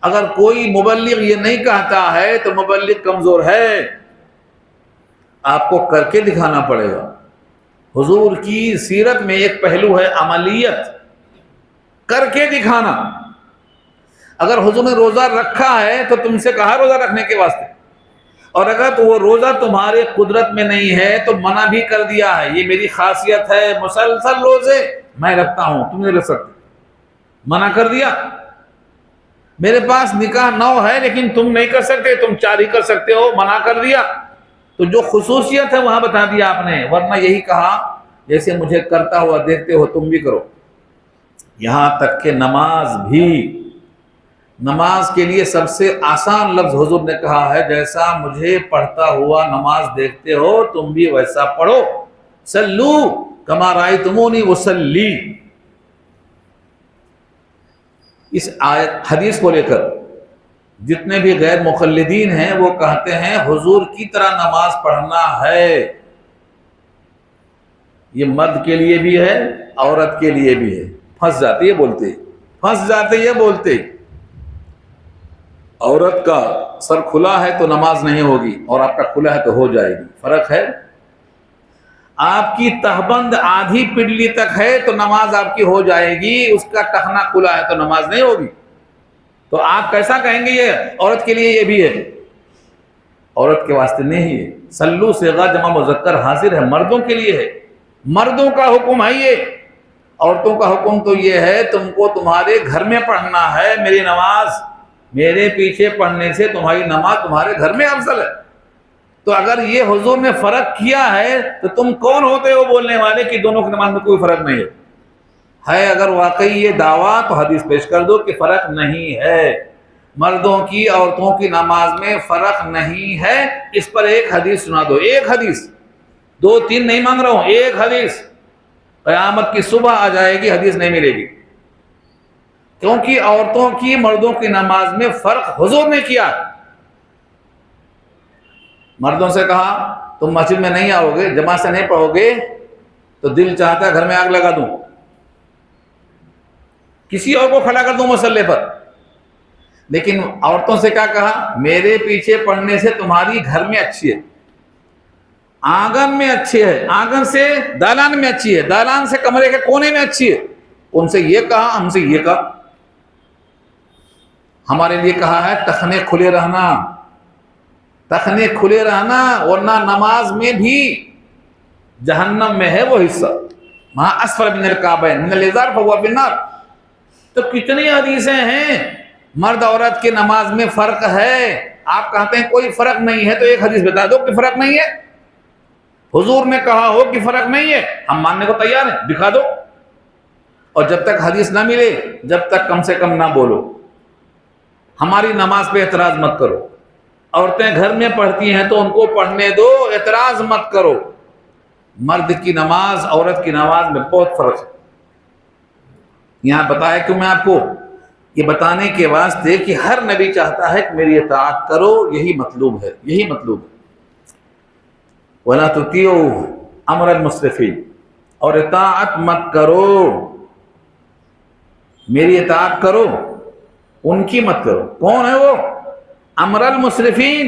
اگر کوئی مبلغ یہ نہیں کہتا ہے تو مبلغ کمزور ہے، آپ کو کر کے دکھانا پڑے گا۔ حضور کی سیرت میں ایک پہلو ہے عملیت، کر کے دکھانا۔ اگر حضور نے روزہ رکھا ہے تو تم سے کہا روزہ رکھنے کے واسطے، اور اگر تو وہ روزہ تمہارے قدرت میں نہیں ہے تو منع بھی کر دیا ہے، یہ میری خاصیت ہے، مسلسل روزے میں رکھتا ہوں، تم نہیں رکھ سکتے، منع کر دیا۔ میرے پاس نکاح 9 ہے لیکن تم نہیں کر سکتے، تم 4 ہی کر سکتے ہو، منع کر دیا۔ تو جو خصوصیت ہے وہاں بتا دیا آپ نے، ورنہ یہی کہا جیسے مجھے کرتا ہوا دیکھتے ہو تم بھی کرو۔ یہاں تک کہ نماز بھی، نماز کے لیے سب سے آسان لفظ حضور نے کہا ہے، جیسا مجھے پڑھتا ہوا نماز دیکھتے ہو تم بھی ویسا پڑھو، صلو کما رأیتمونی اصلی۔ اس آیت حدیث کو لے کر جتنے بھی غیر مقلدین ہیں وہ کہتے ہیں حضور کی طرح نماز پڑھنا ہے۔ یہ مرد کے لیے بھی ہے، عورت کے لیے بھی ہے۔ پھنس جاتے یہ بولتے، پھنس جاتے یہ بولتے عورت کا سر کھلا ہے تو نماز نہیں ہوگی، اور آپ کا کھلا ہے تو ہو جائے گی۔ فرق ہے۔ آپ کی تہبند آدھی پڈلی تک ہے تو نماز آپ کی ہو جائے گی، اس کا ٹخنا کھلا ہے تو نماز نہیں ہوگی۔ تو آپ کیسا کہیں گے یہ عورت کے لیے یہ بھی ہے؟ عورت کے واسطے نہیں ہے۔ سلو صیغہ جمع مذکر حاضر ہے، مردوں کے لیے ہے، مردوں کا حکم ہے یہ۔ عورتوں کا حکم تو یہ ہے تم کو تمہارے گھر میں پڑھنا ہے، میری نماز میرے پیچھے پڑھنے سے تمہاری نماز تمہارے گھر میں افضل ہے۔ تو اگر یہ حضور نے فرق کیا ہے تو تم کون ہوتے ہو بولنے والے کہ دونوں کی نماز میں کوئی فرق نہیں ہے؟ اگر واقعی یہ دعویٰ تو حدیث پیش کر دو کہ فرق نہیں ہے، مردوں کی عورتوں کی نماز میں فرق نہیں ہے۔ اس پر ایک حدیث سنا دو، ایک حدیث، 2 3 نہیں مانگ رہا ہوں، ایک حدیث۔ قیامت کی صبح آ جائے گی حدیث نہیں ملے گی، کیونکہ عورتوں کی مردوں کی نماز میں فرق حضور نے کیا۔ مردوں سے کہا تم مسجد میں نہیں آؤ گے، جماعت سے نہیں پڑھو گے تو دل چاہتا ہے گھر میں آگ لگا دوں، کسی اور کو کھڑا کر دوں مسلح پر۔ لیکن عورتوں سے کیا کہا؟ میرے پیچھے پڑھنے سے تمہاری گھر میں اچھی ہے، آنگن میں اچھی ہے، آنگن سے دالان میں اچھی ہے، دالان سے کمرے کے کونے میں اچھی ہے۔ ان سے یہ کہا، ہم سے یہ کہا۔ ہمارے لیے کہا ہے ٹخنے کھلے رہنا، ٹخنے کھلے رہنا، ورنہ نماز میں بھی جہنم میں ہے وہ حصہ، وہاں اسفل من الکعبین من الازار فہو فی النار۔ تو کتنی حدیثیں ہیں مرد عورت کی نماز میں فرق ہے، آپ کہتے ہیں کوئی فرق نہیں ہے، تو ایک حدیث بتا دو کہ فرق نہیں ہے۔ حضور نے کہا ہو کہ فرق نہیں ہے، ہم ماننے کو تیار ہیں، دکھا دو۔ اور جب تک حدیث نہ ملے جب تک کم سے کم نہ بولو، ہماری نماز پہ اعتراض مت کرو۔ عورتیں گھر میں پڑھتی ہیں تو ان کو پڑھنے دو، اعتراض مت کرو۔ مرد کی نماز عورت کی نماز میں بہت فرق ہے۔ یہاں بتایا کہ میں آپ کو یہ بتانے کے واسطے کہ ہر نبی چاہتا ہے کہ میری اطاعت کرو، یہی مطلوب ہے، یہی مطلوب ہے۔ وَلَا تُطِيعُوا أَمْرَ الْمُسْرِفِينَ، اور اطاعت مت کرو، میری اطاعت کرو، ان کی مت کرو۔ کون ہے وہ؟ امر المسرفین،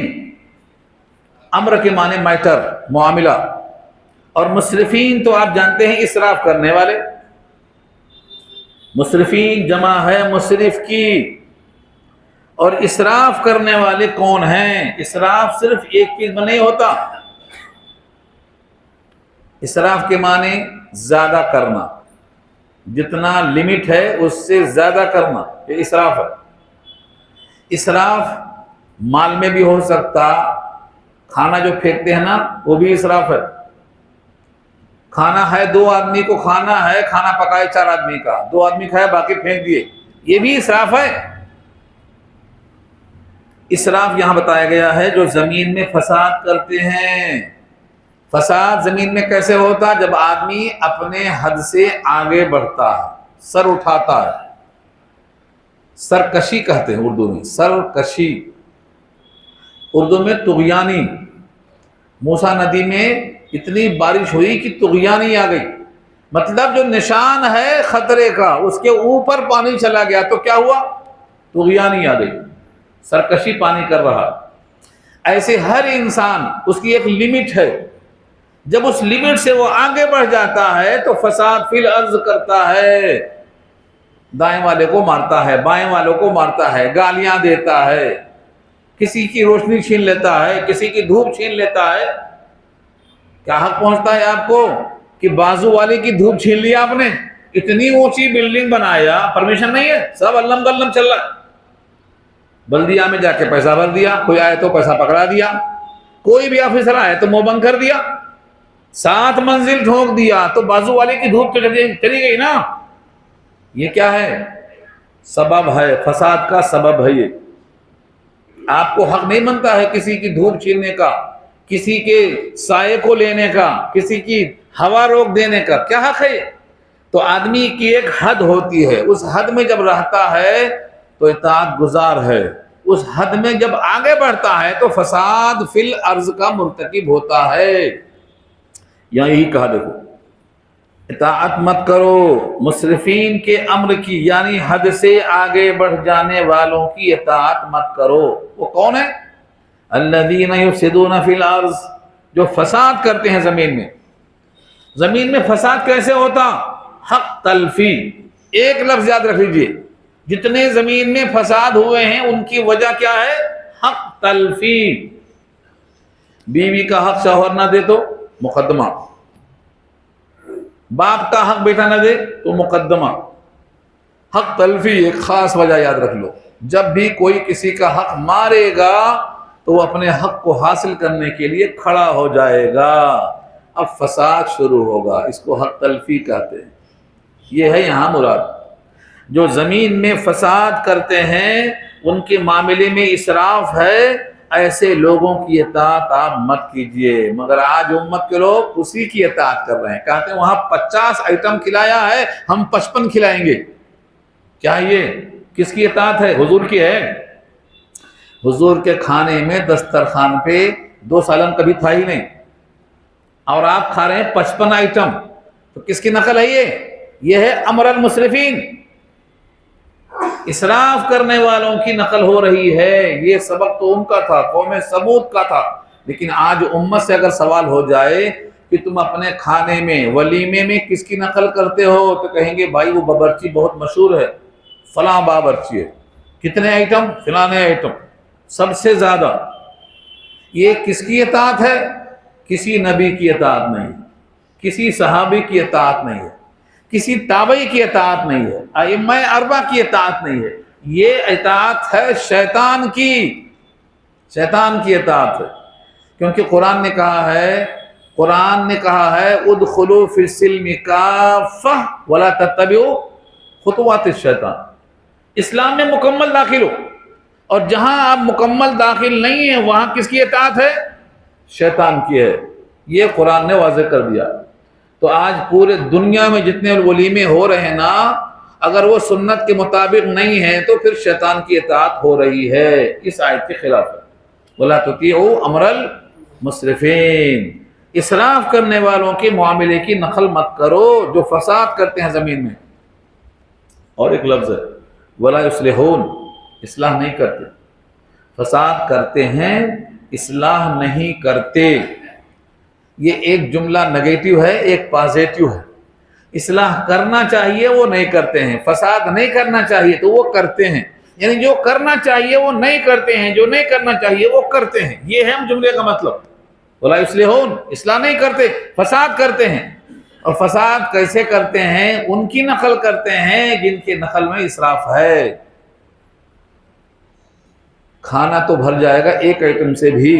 امر کے معنی میٹر، معاملہ، اور مسرفین تو آپ جانتے ہیں اسراف کرنے والے۔ مسرفین جمع ہے مسرف کی، اور اسراف کرنے والے کون ہیں؟ اسراف صرف ایک چیز میں نہیں ہوتا، اسراف کے معنی زیادہ کرنا، جتنا لمٹ ہے اس سے زیادہ کرنا، یہ اسراف ہے۔ اسراف مال میں بھی ہو سکتا، کھانا جو پھینکتے ہیں نا وہ بھی اسراف ہے۔ کھانا ہے 2 آدمی کو کھانا ہے، کھانا پکائے 4 آدمی کا، 2 آدمی کھائے باقی پھینک دیے، یہ بھی اسراف ہے۔ اسراف یہاں بتایا گیا ہے جو زمین میں فساد کرتے ہیں۔ فساد زمین میں کیسے ہوتا؟ جب آدمی اپنے حد سے آگے بڑھتا ہے، سر اٹھاتا ہے، سرکشی کہتے ہیں اردو میں، سرکشی، اردو میں طغیانی۔ موسیٰ ندی میں اتنی بارش ہوئی کہ طغیانی آ گئی، مطلب جو نشان ہے خطرے کا اس کے اوپر پانی چلا گیا تو کیا ہوا؟ طغیانی آ گئی، سرکشی پانی کر رہا۔ ایسے ہر انسان اس کی ایک لمٹ ہے، جب اس لمٹ سے وہ آگے بڑھ جاتا ہے تو فساد فی الارض کرتا ہے، دائیں والے کو مارتا ہے، بائیں والوں کو مارتا ہے، گالیاں دیتا ہے، کسی کی روشنی چھین لیتا ہے، کسی کی دھوپ چھین لیتا ہے۔ کیا حق پہنچتا ہے آپ کو کہ بازو والے کی دھوپ چھین لیا آپ نے؟ اتنی اونچی بلڈنگ بنایا، پرمیشن نہیں ہے، سب علم گلم چل رہا ہے، بلدیہ میں جا کے پیسہ بھر دیا، کوئی آئے تو پیسہ پکڑا دیا، کوئی بھی آفیسر آئے تو منہ بند کر دیا، 7 منزل ٹھونک دیا تو بازو والے کی دھوپ چلی گئی نا۔ یہ کیا ہے؟ سبب ہے، فساد کا سبب ہے۔ یہ آپ کو حق نہیں بنتا ہے کسی کی دھوپ چھیننے کا، کسی کے سائے کو لینے کا، کسی کی ہوا روک دینے کا، کیا حق ہے؟ تو آدمی کی ایک حد ہوتی ہے، اس حد میں جب رہتا ہے تو اطاعت گزار ہے، اس حد میں جب آگے بڑھتا ہے تو فساد فی الارض کا مرتکب ہوتا ہے۔ یہی کہا دیکھو، اطاعت مت کرو مسرفین کے امر کی، یعنی حد سے آگے بڑھ جانے والوں کی اطاعت مت کرو۔ وہ کون ہے؟ الذین یفسدون فی الارض، جو فساد کرتے ہیں زمین میں۔ زمین میں فساد کیسے ہوتا؟ حق تلفی، ایک لفظ یاد رکھ لیجئے، جتنے زمین میں فساد ہوئے ہیں ان کی وجہ کیا ہے؟ حق تلفی۔ بیوی کا حق شوہر نہ دے تو مقدمہ، باپ کا حق بیٹا نہ دے تو مقدمہ۔ حق تلفی ایک خاص وجہ یاد رکھ لو، جب بھی کوئی کسی کا حق مارے گا تو وہ اپنے حق کو حاصل کرنے کے لیے کھڑا ہو جائے گا، اب فساد شروع ہوگا، اس کو حق تلفی کہتے ہیں۔ یہ ہے یہاں مراد، جو زمین میں فساد کرتے ہیں ان کے معاملے میں اسراف ہے، ایسے لوگوں کی اطاعت آپ مت کیجئے۔ مگر آج امت کے لوگ اسی کی اطاعت کر رہے ہیں، کہتے ہیں وہاں 50 آئٹم کھلایا ہے ہم 55 کھلائیں گے۔ کیا یہ کس کی اطاعت ہے؟ حضور کی ہے۔ حضور کے کھانے میں دسترخوان پہ 2 سالن کبھی تھا ہی نہیں، اور آپ کھا رہے ہیں 55 آئٹم، تو کس کی نقل ہے یہ ہے امر المسرفین، اسراف کرنے والوں کی نقل ہو رہی ہے۔ یہ سبق تو ان کا تھا، قوم سمود کا تھا، لیکن آج امت سے اگر سوال ہو جائے کہ تم اپنے کھانے میں ولیمے میں کس کی نقل کرتے ہو تو کہیں گے بھائی وہ باورچی بہت مشہور ہے، فلاں باورچی ہے، کتنے آئٹم؟ فلانے آئٹم، سب سے زیادہ۔ یہ کس کی اطاعت ہے؟ کسی نبی کی اطاعت نہیں، کسی صحابی کی اطاعت نہیں ہے، کسی تابعی کی اطاعت نہیں ہے، ائمہ اربعہ کی اطاعت نہیں ہے، یہ اطاعت ہے شیطان کی، شیطان کی اطاعت ہے۔ کیونکہ قرآن نے کہا ہے ادخلوا فی السلم کافہ ولا تتبعوا خطوات الشیطان، اسلام میں مکمل داخل ہو، اور جہاں آپ مکمل داخل نہیں ہیں وہاں کس کی اطاعت ہے؟ شیطان کی ہے۔ یہ قرآن نے واضح کر دیا۔ تو آج پورے دنیا میں جتنے ولیمے ہو رہے ہیں نا، اگر وہ سنت کے مطابق نہیں ہیں تو پھر شیطان کی اطاعت ہو رہی ہے، اس آیت کے خلاف ہے۔ وَلَا تُطِيعُوا أَمْرَ الْمُسْرِفِينَ، اسراف کرنے والوں کے معاملے کی نقل مت کرو جو فساد کرتے ہیں زمین میں۔ اور ایک لفظ ہے وَلَا يُصْلِحُونَ، اصلاح نہیں کرتے، فساد کرتے ہیں، اصلاح نہیں کرتے۔ یہ ایک جملہ نگیٹو ہے، ایک پازیٹو ہے۔ اصلاح کرنا چاہیے وہ نہیں کرتے ہیں، فساد نہیں کرنا چاہیے تو وہ کرتے ہیں، یعنی جو کرنا چاہیے وہ نہیں کرتے ہیں، جو نہیں کرنا چاہیے وہ کرتے ہیں، یہ ہے ہم جملے کا مطلب۔ ولا یصلحون، اصلاح نہیں کرتے، فساد کرتے ہیں. اور فساد کیسے کرتے ہیں؟ ان کی نقل کرتے ہیں جن کے نقل میں اسراف ہے. کھانا تو بھر جائے گا ایک آئٹم سے بھی،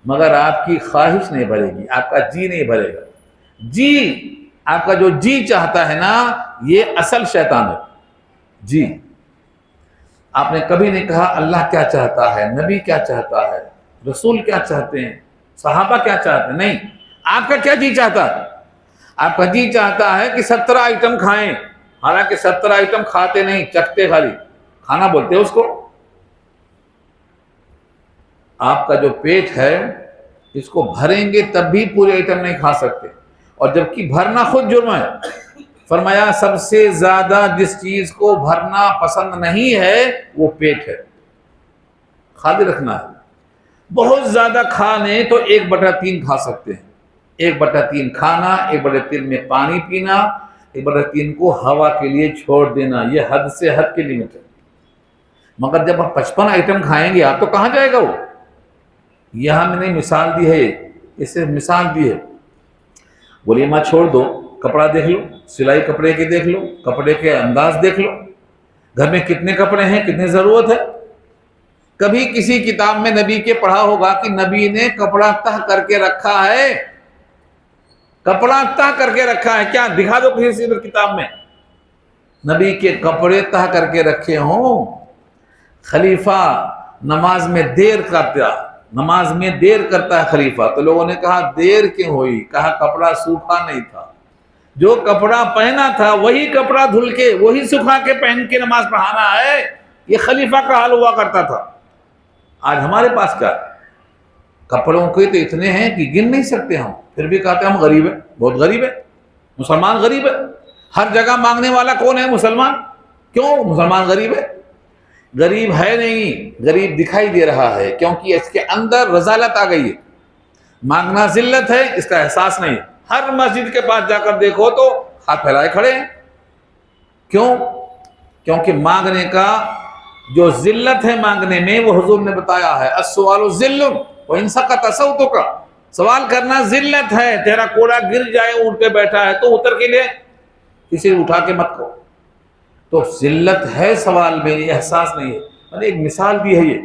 مگر آپ کی خواہش نہیں بھرے گی، آپ کا جی نہیں بھرے گا. جی، آپ کا جو جی چاہتا ہے نا، یہ اصل شیطان ہے. جی، آپ نے کبھی نہیں کہا اللہ کیا چاہتا ہے، نبی کیا چاہتا ہے، رسول کیا چاہتے ہیں، صحابہ کیا چاہتے ہیں. نہیں، آپ کا کیا جی چاہتا ہے؟ آپ کا جی چاہتا ہے کہ 17 آئٹم کھائیں، حالانکہ 17 آئٹم کھاتے نہیں، چکھتے خالی. کھانا بولتے ہیں اس کو. آپ کا جو پیٹ ہے اس کو بھریں گے تب بھی پورے آئٹم نہیں کھا سکتے، اور جبکہ بھرنا خود جرم ہے. فرمایا سب سے زیادہ جس چیز کو بھرنا پسند نہیں ہے وہ پیٹ ہے، خالی رکھنا ہے. بہت زیادہ کھانے تو 1/3 کھا سکتے ہیں. 1/3 کھانا، 1/3 میں پانی پینا، 1/3 کو ہوا کے لیے چھوڑ دینا، یہ حد سے حد کی لمٹ ہے. مگر جب آپ 55 آئٹم کھائیں گے آپ تو کہاں جائے گا وہ؟ یہاں میں نے مثال دی ہے، اس سے مثال دی ہے. ولیمہ چھوڑ دو، کپڑا دیکھ لو، سلائی کپڑے کی دیکھ لو، کپڑے کے انداز دیکھ لو، گھر میں کتنے کپڑے ہیں، کتنی ضرورت ہے. کبھی کسی کتاب میں نبی کے پڑھا ہوگا کہ نبی نے کپڑا تہ کر کے رکھا ہے؟ کپڑا تہ کر کے رکھا ہے کیا؟ دکھا دو کسی کتاب میں نبی کے کپڑے تہ کر کے رکھے ہوں. خلیفہ نماز میں دیر کرتا ہے خلیفہ، تو لوگوں نے کہا دیر کیوں ہوئی؟ کہا کپڑا سوکھا نہیں تھا، جو کپڑا پہنا تھا وہی کپڑا دھل کے وہی سکھا کے پہن کے نماز پڑھانا ہے. یہ خلیفہ کا حال ہوا کرتا تھا. آج ہمارے پاس کیا؟ کپڑوں کے تو اتنے ہیں کہ گن نہیں سکتے ہم، پھر بھی کہتے ہیں ہم غریب ہیں، بہت غریب ہے. مسلمان غریب ہے. ہر جگہ مانگنے والا کون ہے؟ مسلمان. کیوں مسلمان غریب ہے؟ غریب ہے نہیں، غریب دکھائی دے رہا ہے، کیونکہ اس کے اندر رذالت آ گئی ہے. مانگنا ذلت ہے، اس کا احساس نہیں. ہر مسجد کے پاس جا کر دیکھو تو ہاتھ پھیلائے کھڑے ہیں. کیوں؟ کیونکہ مانگنے کا جو ذلت ہے مانگنے میں، وہ حضور نے بتایا ہے السؤال ذل وان سقط صوتک. سوال کرنا ذلت ہے. تیرا کوڑا گر جائے، اونٹ پہ بیٹھا ہے تو اتر کے لے، کسی اٹھا کے مت کو. تو ذلت ہے سوال میں، یہ احساس نہیں ہے. میں نے ایک مثال دی ہے. یہ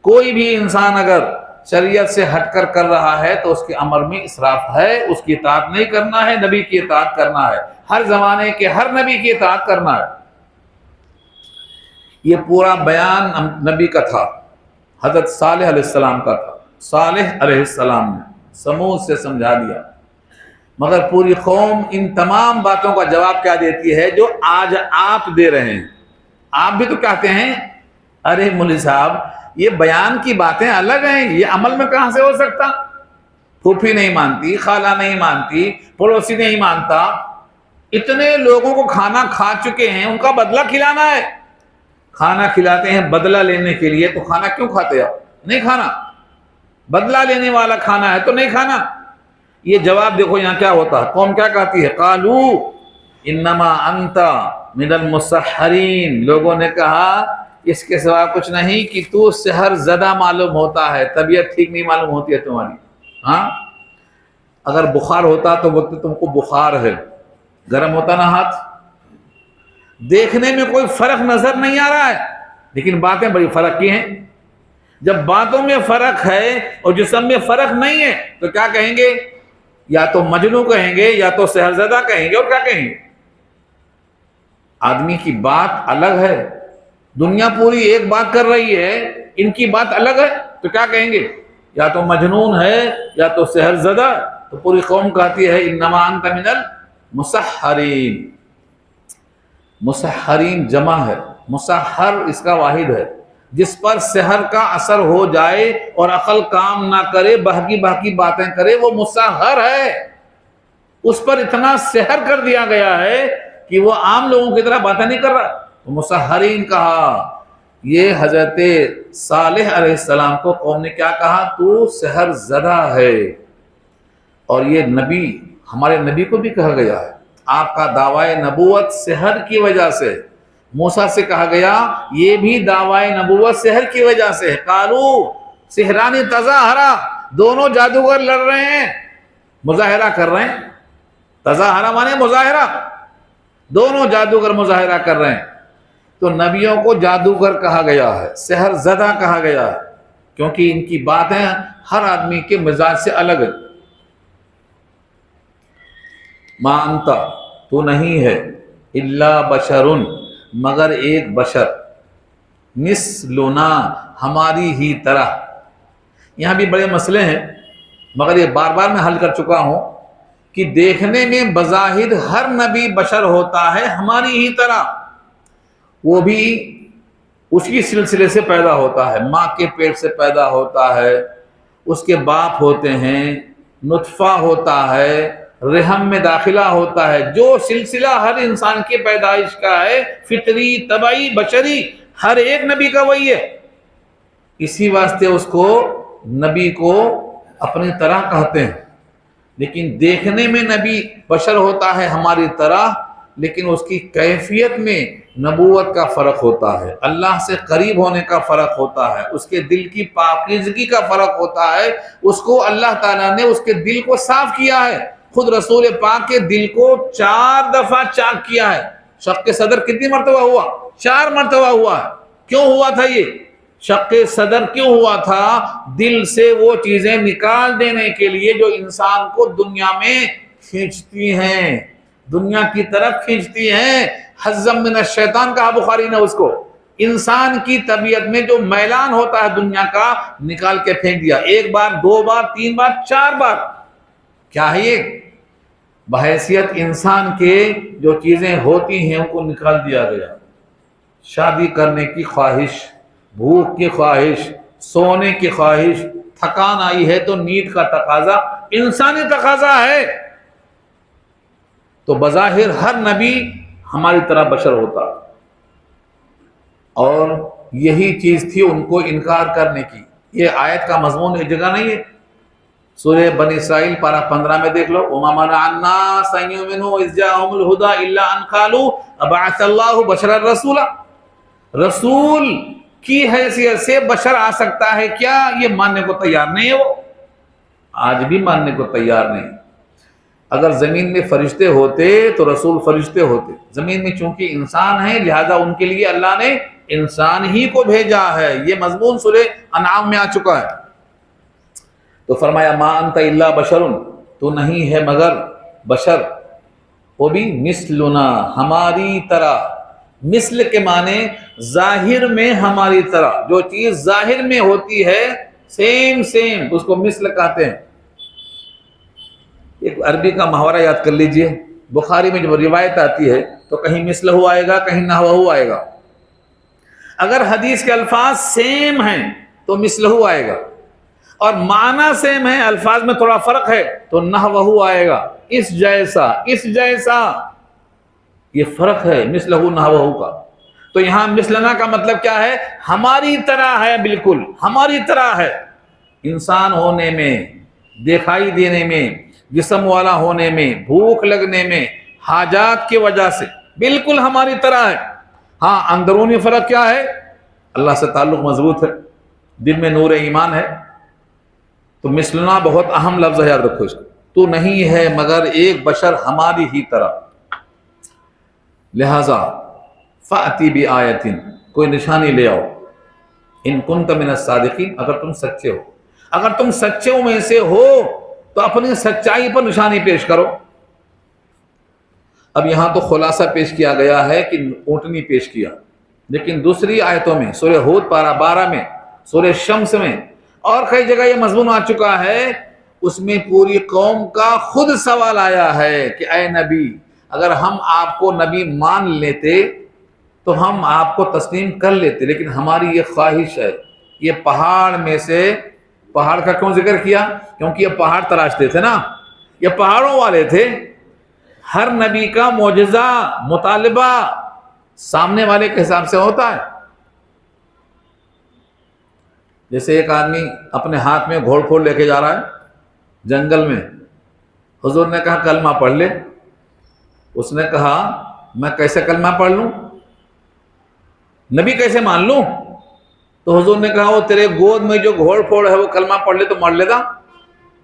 کوئی بھی انسان اگر شریعت سے ہٹ کر کر رہا ہے تو اس کے امر میں اسراف ہے. اس کی اطاعت نہیں کرنا ہے، نبی کی اطاعت کرنا ہے. ہر زمانے کے ہر نبی کی اطاعت کرنا ہے. یہ پورا بیان نبی کا تھا، حضرت صالح علیہ السلام کا تھا. صالح علیہ السلام نے سمود سے سمجھا دیا، مگر پوری قوم ان تمام باتوں کا جواب کیا دیتی ہے جو آج آپ دے رہے ہیں. آپ بھی تو کہتے ہیں ارے مولوی صاحب یہ بیان کی باتیں الگ ہیں، یہ عمل میں کہاں سے ہو سکتا؟ پھوپھی نہیں مانتی، خالہ نہیں مانتی، پڑوسی نہیں مانتا. اتنے لوگوں کو کھانا کھا چکے ہیں، ان کا بدلہ کھلانا ہے. کھانا کھلاتے ہیں بدلہ لینے کے لیے، تو کھانا کیوں کھاتے آپ؟ نہیں کھانا. بدلہ لینے والا کھانا ہے تو نہیں کھانا. یہ جواب دیکھو یہاں کیا ہوتا ہے. قوم کیا کہتی ہے؟ قالو انما انت من المسحرین. لوگوں نے کہا اس کے سوا کچھ نہیں کہ تو سحر زدہ معلوم ہوتا ہے، طبیعت ٹھیک نہیں معلوم ہوتی ہے تمہاری. ہاں، اگر بخار ہوتا تو بولتے تم کو بخار ہے، گرم ہوتا نا ہاتھ. دیکھنے میں کوئی فرق نظر نہیں آ رہا ہے، لیکن باتیں بڑی فرق کی ہیں. جب باتوں میں فرق ہے اور جسم میں فرق نہیں ہے تو کیا کہیں گے؟ یا تو مجنون کہیں گے، یا تو سحر زدہ کہیں گے، اور کیا کہیں گے؟ آدمی کی بات الگ ہے، دنیا پوری ایک بات کر رہی ہے، ان کی بات الگ ہے، تو کیا کہیں گے؟ یا تو مجنون ہے یا تو سحر زدہ. تو پوری قوم کہتی ہے انما انت من المسحرین. مسحرین جمع ہے، مسحر اس کا واحد ہے. جس پر سحر کا اثر ہو جائے اور عقل کام نہ کرے، باقی باتیں کرے، وہ مسحر ہے. اس پر اتنا سحر کر دیا گیا ہے کہ وہ عام لوگوں کی طرح باتیں نہیں کر رہا. مسحرین کہا. یہ حضرت صالح علیہ السلام کو قوم نے کیا کہا؟ تو سحر زدہ ہے. اور یہ نبی، ہمارے نبی کو بھی کہا گیا ہے آپ کا دعوی نبوت سحر کی وجہ سے. موسیٰ سے کہا گیا یہ بھی دعوی نبوت سحر کی وجہ سے. قالو سحران تظاہرا، دونوں جادوگر لڑ رہے ہیں، مظاہرہ کر رہے ہیں، تظاہرہ مانے مظاہرہ، دونوں جادوگر مظاہرہ کر رہے ہیں، تو نبیوں کو جادوگر کہا گیا ہے، سحر زدہ کہا گیا ہے، کیونکہ ان کی باتیں ہر آدمی کے مزاج سے الگ ہے۔ ما انت، تو نہیں ہے، الا بشرن، مگر ایک بشر، مثلنا، ہماری ہی طرح۔ یہاں بھی بڑے مسئلے ہیں، مگر یہ بار بار میں حل کر چکا ہوں کہ دیکھنے میں بظاہر ہر نبی بشر ہوتا ہے ہماری ہی طرح، وہ بھی اسی سلسلے سے پیدا ہوتا ہے، ماں کے پیٹ سے پیدا ہوتا ہے، اس کے باپ ہوتے ہیں، نطفہ ہوتا ہے، رحم میں داخلہ ہوتا ہے، جو سلسلہ ہر انسان کے پیدائش کا ہے، فطری، طبعی، بشری، ہر ایک نبی کا وہی ہے۔ اسی واسطے اس کو نبی کو اپنی طرح کہتے ہیں، لیکن دیکھنے میں نبی بشر ہوتا ہے ہماری طرح، لیکن اس کی کیفیت میں نبوت کا فرق ہوتا ہے، اللہ سے قریب ہونے کا فرق ہوتا ہے، اس کے دل کی پاکیزگی کا فرق ہوتا ہے، اس کو اللہ تعالیٰ نے اس کے دل کو صاف کیا ہے، خود رسول پاک کے دل کو 4 دفعہ چاک کیا ہے۔ شق صدر کتنی مرتبہ ہوا؟ 4 مرتبہ ہوا ہے۔ کیوں ہوا تھا یہ شق صدر؟ کیوں ہوا تھا؟ دل سے وہ چیزیں نکال دینے کے لیے جو انسان کو دنیا میں کھینچتی ہیں، دنیا کی طرف کھینچتی ہیں۔ حزم من الشیطان کہا بخاری نے اس کو، انسان کی طبیعت میں جو میلان ہوتا ہے دنیا کا، نکال کے پھینک دیا، 1 بار، 2 بار، 3 بار، 4 بار۔ کیا ہے یہ؟ بحیثیت انسان کے جو چیزیں ہوتی ہیں ان کو نکال دیا گیا۔ شادی کرنے کی خواہش، بھوک کی خواہش، سونے کی خواہش، تھکان آئی ہے تو نیند کا تقاضا، انسانی تقاضا ہے۔ تو بظاہر ہر نبی ہماری طرح بشر ہوتا، اور یہی چیز تھی ان کو انکار کرنے کی۔ یہ آیت کا مضمون ایک جگہ نہیں ہے، سورہ بنی اسرائیل پارہ 15 میں دیکھ لو، وَمَا مَنَعَ النَّاسَ أَن يُؤْمِنُوا إِذْ جَاءَهُمُ الْهُدَىٰ إِلَّا أَن قَالُوا أَبَعَثَ اللَّهُ بَشَرًا رَسُولًا۔ رسول کی حیثیت سے بشر آ سکتا ہے کیا؟ یہ ماننے کو تیار نہیں ہے، وہ آج بھی ماننے کو تیار نہیں۔ اگر زمین میں فرشتے ہوتے تو رسول فرشتے ہوتے، زمین میں چونکہ انسان ہیں لہذا ان کے لیے اللہ نے انسان ہی کو بھیجا ہے۔ یہ مضمون سورہ انعام میں آ چکا ہے۔ تو فرمایا ما انت الا بشر، تو نہیں ہے مگر بشر، وہ بھی مثلنا، ہماری طرح۔ مثل کے معنی ظاہر میں ہماری طرح، جو چیز ظاہر میں ہوتی ہے سیم اس کو مثل کہتے ہیں۔ ایک عربی کا محاورہ یاد کر لیجئے، بخاری میں جب روایت آتی ہے تو کہیں مثلہ آئے گا، کہیں نحوہ آئے گا۔ اگر حدیث کے الفاظ سیم ہیں تو مثلہ آئے گا، اور معنی سیم ہے، الفاظ میں تھوڑا فرق ہے تو نحوہ آئے گا، اس جیسا۔ یہ فرق ہے مثلہ نحوہ کا۔ تو یہاں مثلنا کا مطلب کیا ہے؟ ہماری طرح ہے، بالکل ہماری طرح ہے، انسان ہونے میں، دکھائی دینے میں، جسم والا ہونے میں، بھوک لگنے میں، حاجات کی وجہ سے بالکل ہماری طرح ہے۔ ہاں اندرونی فرق کیا ہے؟ اللہ سے تعلق مضبوط ہے، دل میں نور ایمان ہے۔ تو مثلنا بہت اہم لفظ ہے، یاد رکھو اس کو۔ تو نہیں ہے مگر ایک بشر ہماری ہی طرح، لہذا فَأْتِ بِآیَةٍ، کوئی نشانی لے آؤ، ان کنت من الصادقین، اگر تم سچے ہو، اگر تم سچوں میں سے ہو تو اپنی سچائی پر نشانی پیش کرو۔ اب یہاں تو خلاصہ پیش کیا گیا ہے کہ اونٹنی پیش کیا، لیکن دوسری آیتوں میں، سورہ ہود پارہ 12 میں، سورہ شمس میں، اور کئی جگہ یہ مضمون آ چکا ہے، اس میں پوری قوم کا خود سوال آیا ہے کہ اے نبی، اگر ہم آپ کو نبی مان لیتے تو ہم آپ کو تسلیم کر لیتے، لیکن ہماری یہ خواہش ہے۔ یہ پہاڑ میں سے، پہاڑ کا کیوں ذکر کیا؟ کیونکہ یہ پہاڑ تراشتے تھے نا، یہ پہاڑوں والے تھے۔ ہر نبی کا معجزہ، مطالبہ سامنے والے کے حساب سے ہوتا ہے۔ جیسے ایک آدمی اپنے ہاتھ میں گھوڑ پھوڑ لے کے جا رہا ہے جنگل میں، حضور نے کہا کلمہ پڑھ لے۔ اس نے کہا میں کیسے کلمہ پڑھ لوں، نبی کیسے مان لوں؟ تو حضور نے کہا وہ تیرے گود میں جو گھوڑ پھوڑ ہے وہ کلمہ پڑھ لے تو مر لیتا۔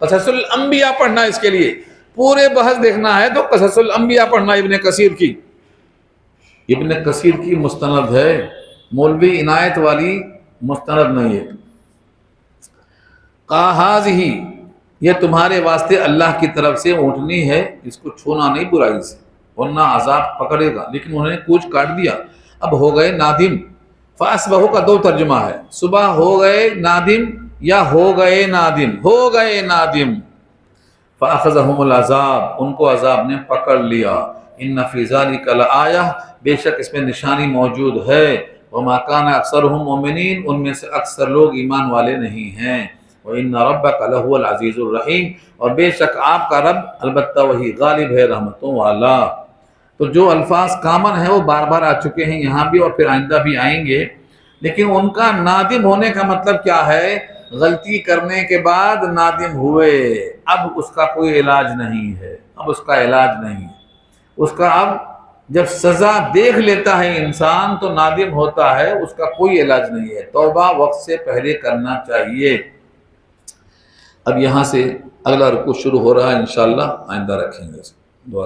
قصص الانبیاء پڑھنا اس کے لیے، پورے بحث دیکھنا ہے تو قصص الانبیاء پڑھنا ابن کثیر کی. ابن کثیر کی مستند ہے، مولوی عنایت والی مستند نہیں ہے. قاہذہ، یہ تمہارے واسطے اللہ کی طرف سے اونٹنی ہے، اس کو چھونا نہیں برائی سے ورنہ عذاب پکڑے گا. لیکن انہوں نے کوچ کاٹ دیا، اب ہو گئے نادم. فاصبحوا کا دو ترجمہ ہے، صبح ہو گئے نادم یا ہو گئے نادم، ہو گئے نادم. فاخذہم العذاب، ان کو عذاب نے پکڑ لیا. ان فی ذلک لآیہ، بے شک اس میں نشانی موجود ہے. وما کان اکثرهم مؤمنین، ان میں سے اکثر لوگ ایمان والے نہیں ہیں. وَإِنَّ رَبَّكَ لَهُوَ الْعَزِيزُ الرَّحِيمُ، اور بے شک آپ کا رب البتہ وہی غالب ہے، رحمتوں والا. تو جو الفاظ کامن ہیں وہ بار بار آ چکے ہیں یہاں بھی اور پھر آئندہ بھی آئیں گے. لیکن ان کا نادم ہونے کا مطلب کیا ہے؟ غلطی کرنے کے بعد نادم ہوئے، اب اس کا کوئی علاج نہیں ہے، اب اس کا علاج نہیں. اس کا اب جب سزا دیکھ لیتا ہے انسان تو نادم ہوتا ہے، اس کا کوئی علاج نہیں ہے. توبہ وقت سے پہلے کرنا چاہیے. اب یہاں سے اگلا رکوع شروع ہو رہا ہے، انشاءاللہ آئندہ رکھیں گے. دعا